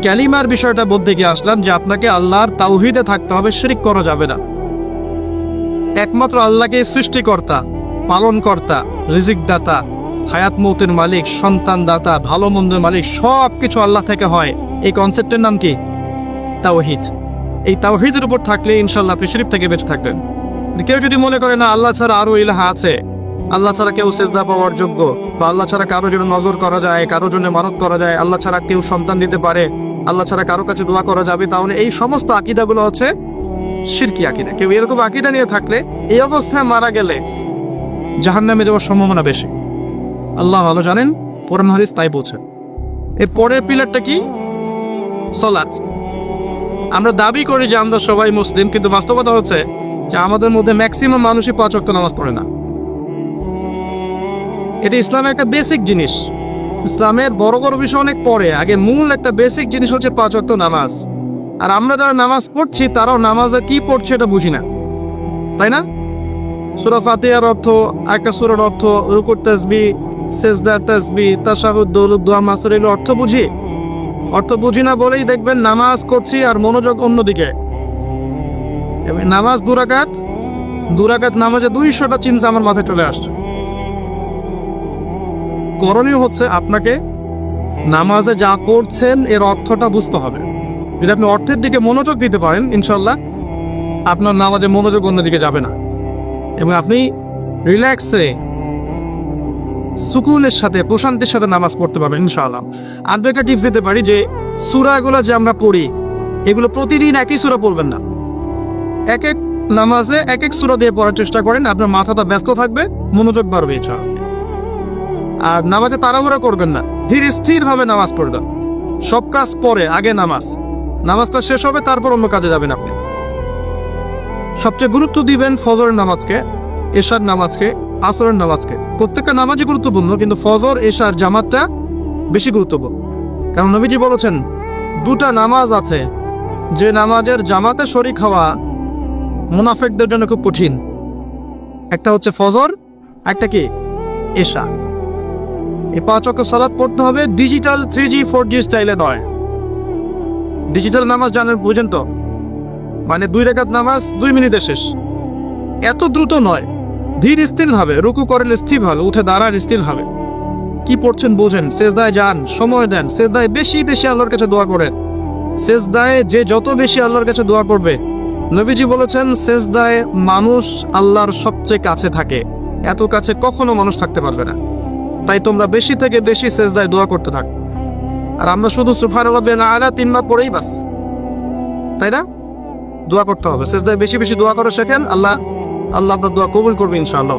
কালিমার বিষয়টা বলতে গিয়ে আসলাম যে আপনাকে আল্লাহর তাওহীদে থাকতে হবে, শিরক করা যাবে না। একমাত্র আল্লাহকে সৃষ্টিকর্তা, পালনকর্তা, রিজিক দাতা, হায়াত মৌতের মালিক, সন্তান দাতা, ভালো মন্দের মালিক, সব কিছু আল্লাহ থেকে হয়। এই কনসেপ্টের নাম কি? তাওহীদ। এই তাওহীদের উপর থাকলে ইনশাআল্লাহ আপনি শিরক থেকে বেঁচে থাকবেন। কেউ যদি মনে করে না আল্লাহ ছাড়া আরো ইলাহা আছে, আল্লাহ ছাড়া কেউ সেজদা পাওয়ার যোগ্য, বা আল্লাহ ছাড়া কারো জন্য নজর করা যায়, কারো জন্য মানত করা যায়, আল্লাহ ছাড়া কেউ সন্তান দিতে পারে, আল্লাহ ছাড়া কারো কাছে দোয়া করা যাবে, তাহলে এই সমস্ত আকীদাগুলো হচ্ছে শিরকি আকীদা। কেউ এরকম আকীদা নিয়ে থাকলে এই অবস্থায় মারা গেলে জাহান্নামে যাওয়ার সম্ভাবনা বেশি। আল্লাহ ভালো জানেন, কোরআন হাদিস তাই বলছে। এর পরের পিলারটা কি? সালাত। আমরা দাবি করি যে আমরা সবাই মুসলিম, কিন্তু বাস্তবতা হচ্ছে যে আমাদের মধ্যে ম্যাক্সিমাম মানুষই 5 ওয়াক্ত নামাজ পড়ে না। এটা ইসলামের একটা বেসিক জিনিস। ইসলামের বড় বড় বিষয় অনেক পরে, আগে মূল একটা বেসিক জিনিস হচ্ছে 5 ওয়াক্ত নামাজ। আর আমরা যারা নামাজ পড়ছি তারাও নামাজে কি পড়ছে এটা বুঝি না, তাই না? সূরা ফাতিহার অর্থ, একটা সূরার অর্থ, রুকুর তাসবিহ, সিজদা তাসবিহ, তাশাহুদ, দরুদ, দোয়া, মাসুর, এর অর্থ বুঝি না বলেই দেখবেন নামাজ করছি আর মনোযোগ অন্যদিকে। নামাজ 2 রাকাত নামাজে 200টা চিন্তা আমার মাথায় চলে আসছে। করণীয় হচ্ছে আপনাকে নামাজে যা করছেন এর অর্থটা বুঝতে হবে। যদি আপনি অর্থের দিকে মনোযোগ দিতে পারেন, ইনশাল্লাহ আপনার নামাজে মনোযোগ অন্যদিকে যাবে না, এবং আপনি রিল্যাক্সে, সুকুনের সাথে, প্রশান্তির সাথে নামাজ পড়তে পারবেন ইনশাআল্লাহ। আর একটা টিপস দিতে পারি যে সূরাগুলো যে আমরা পড়ি, এগুলো প্রতিদিন একই সূরা পড়বেন না। এক এক নামাজে এক এক সূরা দিয়ে পড়ার চেষ্টা করেন, আপনার মাথাটা ব্যস্ত থাকবে, মনোযোগ বাড়বে ইনশাআল্লাহ। আর নামাজে তাড়াহুড়া করবেন না, ধীর স্থির ভাবে নামাজ পড়বেন। সব কাজ পরে, আগে নামাজটা শেষ হবে, তারপর অন্য কাজে যাবেন আপনি। সবচেয়ে গুরুত্ব দিবেন ফজরের নামাজকে, এশার নামাজকে, আসরের নামাজকে। প্রত্যেকটা নামাজই গুরুত্বপূর্ণ, কিন্তু ফজর, এশার জামাতটা বেশি গুরুত্বপূর্ণ। কারণ নবীজি বলেছেন 2টা নামাজ আছে যে নামাজের জামাতে শরীক হওয়া মুনাফিকদের জন্য খুব কঠিন। একটা হচ্ছে ফজর, একটা কি? এশা। এই 5 ওয়াক্ত সালাত পড়তে হবে ডিজিটাল 3G 4G স্টাইলে নয়। ডিজিটাল নামাজ জানেন, বুঝেন তো? মানে 2 রাকাত নামাজ 2 মিনিটে শেষ। এত দ্রুত নয়, ধীর স্থির ভাবে, রুকু করেন স্থির ভাবে, উঠে দাঁড়ান স্থির ভাবে, কি পড়ছেন বোঝেন, সেজদায় যান, সময় দেন, সেজদায় বেশি বেশি আল্লাহর কাছে দোয়া করেন। সেজদায় যে যত বেশি আল্লাহর কাছে দোয়া করবে নবীজি বলেছেন সেজদায় মানুষ আল্লাহর সবচেয়ে কাছে থাকে, এত কাছে কখনো মানুষ থাকতে পারবে না। তাই তোমরা বেশি থেকে বেশি সেজদায় দোয়া করতে থাক। আর আমরা শুধু সুবহানাল্লাহ আলা 3 বার পড়েই বাস, তাই না? দোয়া করতে হবে, সেজদায় বেশি বেশি দোয়া করে শেখেন, আল্লাহ আপনার দোয়া কবুল করবে ইনশাআল্লাহ।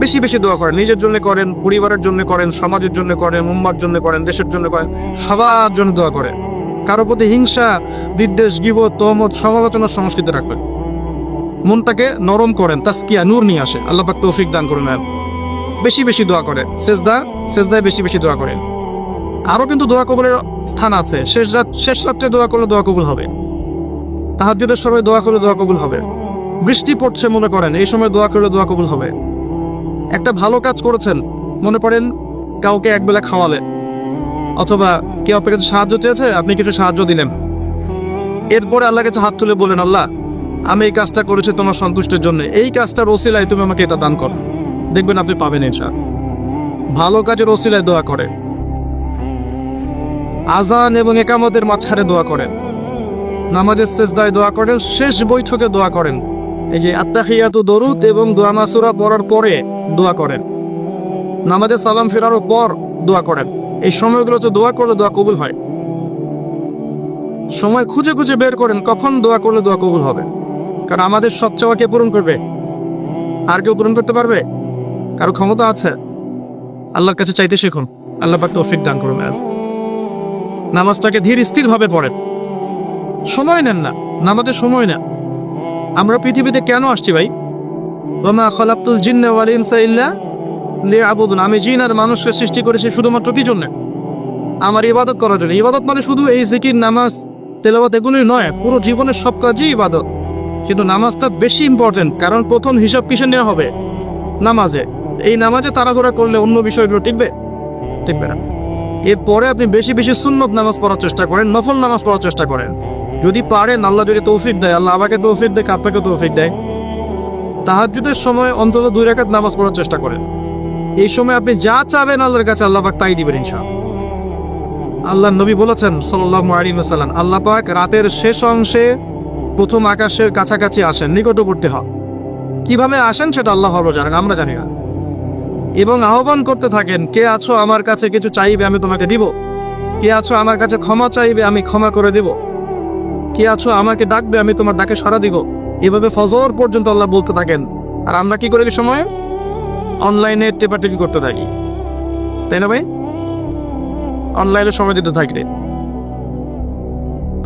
বেশি বেশি দোয়া করেন, নিজের জন্য করেন, পরিবারের জন্য করেন, সমাজের জন্য করেন, উম্মার জন্য করেন, দেশের জন্য করেন, সবার জন্য দোয়া করেন। কারো প্রতি হিংসা, বিদ্বেষ, গীবত, তহমত, সমালোচনার সংস্কৃতি রাখবেন। মনটাকে নরম করেন, তাসকিয়া, নূর নিয়ে আসে। আল্লাহ পাক তৌফিক দান করুন। বেশি বেশি দোয়া করেন, সেজদায় বেশি বেশি দোয়া করেন। আরো কিন্তু দোয়া কবুলের স্থান আছে। শেষ রাত্রে দোয়া করলে দোয়া কবুল হবে, তাহাজ্জুদের সময় দোয়া করলে দোয়া কবুল হবে, বৃষ্টি পড়ছে মনে করেন এই সময় দোয়া করলে দোয়া কবুল হবে। একটা ভালো কাজ করেছেন, মনে করেন কাউকে একবেলা খাওয়ালেন, অথবা কেউ আপনার কাছে সাহায্য চেয়েছে, আপনি কিছু সাহায্য দিলেন, এরপরে আল্লাহর কাছে হাত তুলে বলেন, আল্লাহ আমি এই কাজটা করেছি তোমার সন্তুষ্টির জন্য, এই কাজটার ওসিলায় তুমি আমাকে এটা দান করো। দেখবেন আপনি পাবেন ইনশাআল্লাহ। ভালো কাজের ওসিলায় দোয়া করেন, আজান এবং একামতের মাঝখানে দোয়া করেন, নামাজের সেজদায় দোয়া করেন, শেষ বৈঠকে দোয়া করেন। এই যে আত্তাহিয়াতু দরুদ এবং দোয়া মাসুরা পড়ার পরে দোয়া করেন, নামাজে সালাম ফেরার পর দোয়া করেন। এই সময়গুলোতে দোয়া করলে দোয়া কবুল হয়। সময় খুঁজে খুঁজে বের করেন কখন দোয়া করলে দোয়া কবুল হবে। কারণ আমাদের সব চাওয়া কে পূরণ করবে? আর কেউ পূরণ করতে পারবে? কারো ক্ষমতা আছে? আল্লাহর কাছে চাইতে শিখুন, আল্লাহ পাক তৌফিক দান করুন। নামাজটাকে ধীর স্থির ভাবে পড়েন, সময় নেন না, নামাজের সময় না। আমরা পৃথিবীতে কেন আসছি ভাই? ওমা খালাকতুল জিন্না ওয়াল ইনসা ইল্লা লিয়াবুদুন। আমি জিন আর মানুষকে সৃষ্টি করেছি শুধুমাত্র কি জন্য? আমার ইবাদত করার জন্য। ইবাদত মানে শুধু এই জিকির, নামাজ, তেলাওয়াত এগুলোই নয়, পুরো জীবনের সব কাজই ইবাদত। কিন্তু নামাজটা বেশি ইম্পর্টেন্ট, কারণ প্রথম হিসাব কিসে নেওয়া হবে? নামাজে। এই নামাজে তাড়াহুড়া করলে অন্য বিষয়গুলো টিকবে না। এরপরে আপনি বেশি বেশি সুন্নত নামাজ পড়ার চেষ্টা করেন, নফল নামাজ পড়ার চেষ্টা করেন। যদি পারেন, আল্লাহ যদি তৌফিক দেয়, আল্লাহ আমাকে তৌফিক দেয়, আপনাকে তৌফিক দেয়, তাহাজ্জুদের সময় অন্তত 2 রাকাত নামাজ পড়ার চেষ্টা করেন। এই সময় আপনি যা চাবেন আল্লাহর কাছে আল্লাহ পাক তাই দিবেন ইনশাআল্লাহ। আল্লাহ নবী বলেছেন সাল্লাল্লাহু আলাইহি ওয়াসাল্লাম, আল্লাহ পাক রাতের শেষ অংশে প্রথম আকাশের কাছাকাছি আসেন, নিকটবর্তী হন। কিভাবে আসেন সেটা আল্লাহ ভালো জানেন, আমরা জানি না। এবং আহ্বান করতে থাকেন, কে আছো আমার কাছে কিছু চাইবে আমি তোমাকে দিব, কে আছো আমার কাছে ক্ষমা চাইবে আমি ক্ষমা করে দেব, কে আছো আমাকে ডাকবে আমি তোমার ডাকে সাড়া দিব। এভাবে ফজর পর্যন্ত আল্লাহ বলতে থাকেন। আর আমরা কি করি এই সময়? অনলাইনে টেপাটেপি করতে থাকি, তাই না ভাই? অনলাইনে সময় দিতে থাকি।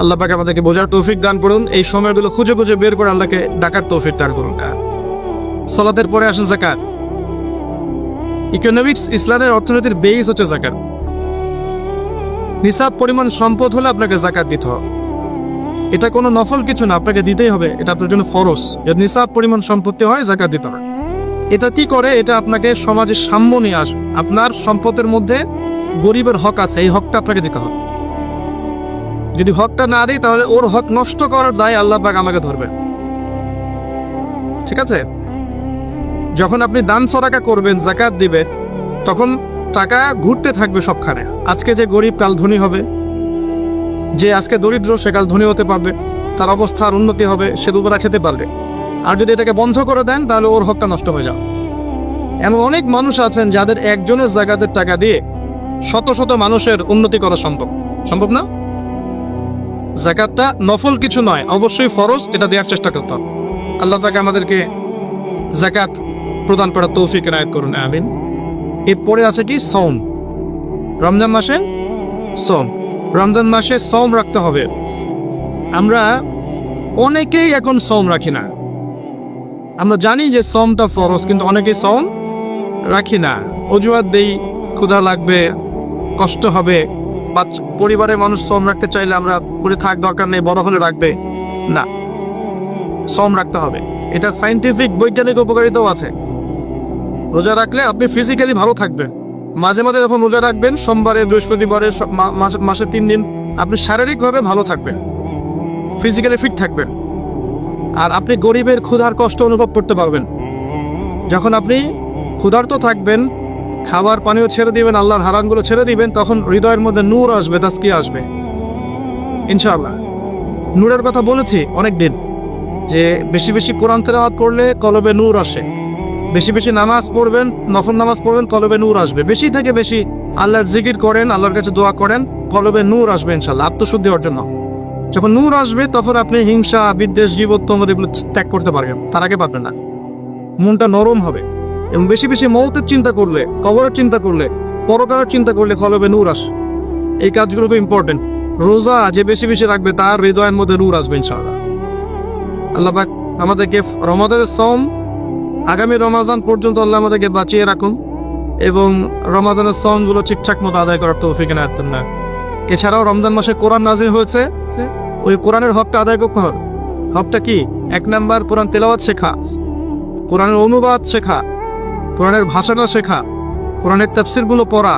আল্লাহ পাক আমাদেরকে বোঝার তৌফিক দান করুন। এই সময়গুলো খুঁজে খুঁজে বের করে আল্লাহকে ডাকার তৌফিক দান করুন। সালাতের পরে আসেন যাকাত। ইকোনমিক্স, ইসলামের অর্থনীতির বেস হচ্ছে যাকাত। নিসাব পরিমাণ সম্পদ হলে আপনাকে যাকাত দিতে হবে। এটা কোনো নফল কিছু না, আপনাকে দিতেই হবে, এটা আপনার জন্য ফরজ। যদি নিসাব পরিমাণ সম্পত্তি হয় যাকাত দিতে হবে। এটা কি করে? এটা আপনাকে সমাজের সাম্য নিয়ে আসবে। আপনার সম্পদের মধ্যে গরিবের হক আছে, এই হকটা আপনাকে দিতে হবে। যদি হকটা না দিই তাহলে ওর হক নষ্ট করার দায় আল্লাহ পাক আমাকে ধরবে। ঠিক আছে? যখন আপনি দান সদকা করবেন, যাকাত দিবেন, তখন টাকা ঘুরতে থাকবে সবখানে। আজকে যে গরিব কাল ধনী হবে, যে আজকে দরিদ্র সে কাল ধনী হতে পারবে, তার অবস্থার উন্নতি হবে, সে দুবেলা খেতে পারবে। আর যদি এটাকে বন্ধ করে দেন তাহলে ওর হকটা নষ্ট হয়ে যাবে। এমন অনেক মানুষ আছেন যাদের একজনের যাকাতের টাকা দিয়ে শত শত মানুষের উন্নতি করা সম্ভব না। যাকাতটা নফল কিছু নয়, অবশ্যই ফরজ, এটা দেওয়ার চেষ্টা করতে হবে। আল্লাহ তাআলা আমাদেরকে যাকাত প্রদান করার তৌফিক এনায়েত করুন, আমিন। এরপরে আছে কি? সওম। রমজান মাসে সওম, রমজান মাসে সওম রাখতে হবে। আমরা অনেকেই এখন সওম রাখি না। আমরা জানি যে সওমটা ফরজ, কিন্তু অনেকেই সওম রাখি না। অজুহাত দেই, ক্ষুধা লাগবে, কষ্ট হবে, বা পরিবারের মানুষ সওম রাখতে চাইলে আমরা বলে থাক দরকার নেই, বড় হলে রাখবে না। সওম রাখতে হবে, এটা সায়েন্টিফিক বৈজ্ঞানিক উপকারিতাও আছে। রোজা রাখলে আপনি ফিজিক্যালি ভালো থাকবেন। মাঝে মাঝে যখন রোজা রাখবেন, সোমবারে, বৃহস্পতিবারে, মাসে 3 দিন, আপনি শারীরিকভাবে ভালো থাকবেন, ফিজিক্যালি ফিট থাকবেন। আর আপনি গরিবের ক্ষুধার কষ্ট অনুভব করতে পারবেন। যখন আপনি ক্ষুধার্ত থাকবেন, খাবার পানীয় ছেড়ে দিবেন, আল্লাহর হারামগুলো ছেড়ে দিবেন, তখন হৃদয়ের মধ্যে নূর আসবে, তাসকিয়া আসবে ইনশাআল্লাহ। নূরের কথা বলেছি অনেক দিন, যে বেশি বেশি কোরআন তেলাওয়াত করলে কলবে নূর আসে, বেশি বেশি নামাজ পড়বেন, নফল নামাজ পড়বেন, কলবে নূর আসবে। বেশি থেকে বেশি আল্লাহর জিকির করেন, আল্লাহর কাছে দোয়া করেন, কলবে নূর আসবে ইনশাল্লাহ, আত্মশুদ্ধি অর্জন। যখন নূর আসবে তখন আপনি হিংসা, বিদ্বেষ, জীবত্তম এগুলো ত্যাগ করতে পারবেন, তার আগে পারবেন না। মনটা নরম হবে এবং বেশি বেশি মৌতের চিন্তা করলে, কবরের চিন্তা করলে, পরকালের চিন্তা করলে কলবে নূর আসে। এই কাজগুলো খুব ইম্পর্টেন্ট। রোজা যে বেশি বেশি রাখবে তার হৃদয়ের মধ্যে নূর আসবে ইনশাআল্লাহ। আল্লাহ পাক আমাদেরকে রমাদানের সওম আগামী রমাজান পর্যন্ত আল্লাহ আমাদেরকে বাঁচিয়ে রাখুন এবং রমাদানের সওমগুলো ঠিকঠাক মতো আদায় করার তৌফিক এনায়েত করুন। এছাড়াও রমজান মাসে কোরআন নাযিল হয়েছে, ওই কোরআনের হকটা আদায় করতে হবে। হকটা কি? 1 নাম্বার কোরআন তেলাওয়াত শেখা, কোরআনের অনুবাদ শেখা, কোরআনের ভাষাটা শেখা, কোরআনের তাফসীরগুলো পড়া,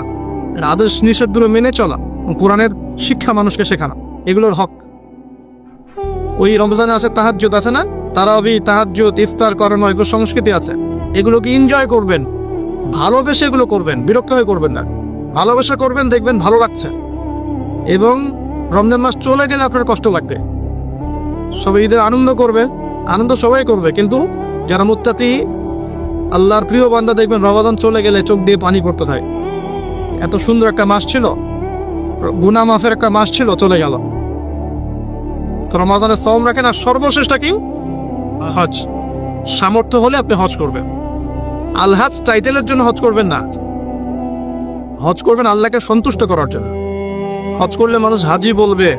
আদেশ নিষেধগুলো মেনে চলা, কোরআনের শিক্ষা মানুষকে শেখানো, এগুলোর হক। ওই রমজানে আছে তাহাজ্জুদ, আছে না? তারাবি, তাহাজ্জুদ, ইফতার করানো, এগুলো সংস্কৃতি আছে। এগুলোকে এনজয় করবেন, ভালোবেসে এগুলো করবেন, বিরক্ত হয়ে করবেন না। ভালোবেসে করবেন, দেখবেন ভালো লাগছে। এবং রমজান মাস চলে গেলে আপনার কষ্ট লাগবে। সবাই ঈদের আনন্দ করবে, আনন্দ সবাই করবে, কিন্তু যারা মুত্তাকি আল্লাহর প্রিয় বান্দা দেখবেন রমাদান চলে গেলে চোখ দিয়ে পানি পড়তে থাকে। এত সুন্দর একটা মাস ছিল, গুনাহ মাফের একটা মাস ছিল, চলে গেল। তো রমাদানের সওম রাখেন। আর সর্বশেষটা কি? হজ। সামর্থ্য হলে আপনি হজ করবেন। আল হজ টাইটেলের জন্য হজ করবেন না, হজ করবেন আল্লাহকে সন্তুষ্ট করার জন্য। হজ করলে মানুষ হাজি বলবে,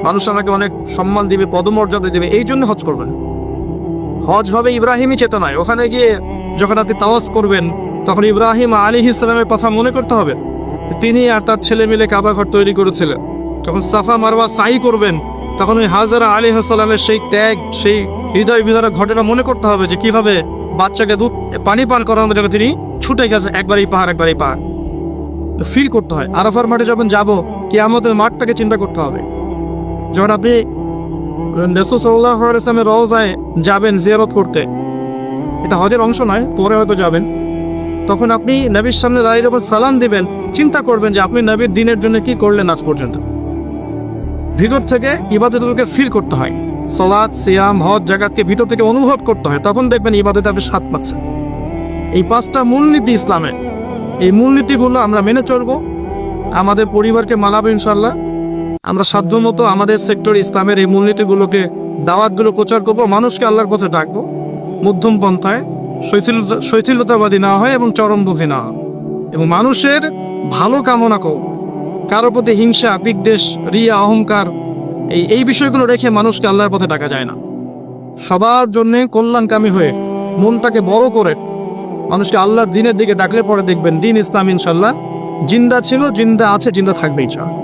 মানুষ আমাকে অনেক সম্মান দিবে, পদমর্যাদা দিবে, এই জন্য হজ করবেন। হজ হবে ইব্রাহিমী চেতনায়। ওখানে গিয়ে যখন আপনি তাওয়াফ করবেন তখন ইব্রাহিম আলাইহিস সালামের কথা মনে করতে হবে। তিনি আর তার ছেলে মিলে কাবা ঘর তৈরি করেছিলেন। যখন সাফা মারওয়া সাই করবেন তখন ওই হাজরা আলাইহিস সালামের সেই ত্যাগ, সেই হৃদয় বিদারক ঘটনা মনে করতে হবে, যে কিভাবে বাচ্চাকে দুধ পানি পান করানোর জন্য তিনি ছুটে গেছে, একবার এই পাহাড় একবার এই পাহাড়। ফিল করতে হয়। আরাফার মাঠে যখন যাবো, কিয়ামতের মাঠটাকে চিন্তা করতে হবে। যখন আপনি রাসূল সাল্লাল্লাহু আলাইহি ওয়াসাল্লামের রওজায় যাবেন জিয়ারত করতে, এটা হজের অংশ নয়, পরে হয়তো যাবেন, তখন আপনি নবীর সামনে দাঁড়িয়ে যখন সালাম দিবেন, চিন্তা করবেন যে আপনি নবীর দ্বীনের জন্য কি করলেন আজ পর্যন্ত। ভিতর থেকে ইবাদতকে ফিল করতে হয়। সালাত, সিয়াম, হজ জাকাতকে ভিতর থেকে অনুভব করতে হয়, তখন দেখবেন ইবাদতে আপনি স্বাদ পাচ্ছেন। এই 5টা মূলনীতি ইসলামের, এই মূলনীতিগুলো আমরা মেনে চলবো, আমাদের পরিবারকে মানাবো ইনশাআল্লাহ। আমরা সাধ্যমতো আমাদের সেক্টর ইসলামের এই মূলনীতিগুলোকে, দাওয়াতগুলো প্রচার করবো, মানুষকে আল্লাহর পথে ডাকবো, মধ্যম পন্থায়, শৈথিলতাবাদী না হয় এবং চরমপন্থী না হয়, এবং মানুষের ভালো কামনা করব। কারোর প্রতি হিংসা, বিদ্বেষ, রিয়া, অহংকার, এই বিষয়গুলো রেখে মানুষকে আল্লাহর পথে ডাকা যায় না। সবার জন্য কল্যাণকামী হয়ে মনটাকে বড় করে মানুষকে আল্লাহর দ্বীনের দিকে ডাকলে পরে দেখবেন দ্বীন ইসলাম ইনশাআল্লাহ জিন্দা ছিল, জিন্দা আছে, জিন্দা থাকবে ইনশাআল্লাহ।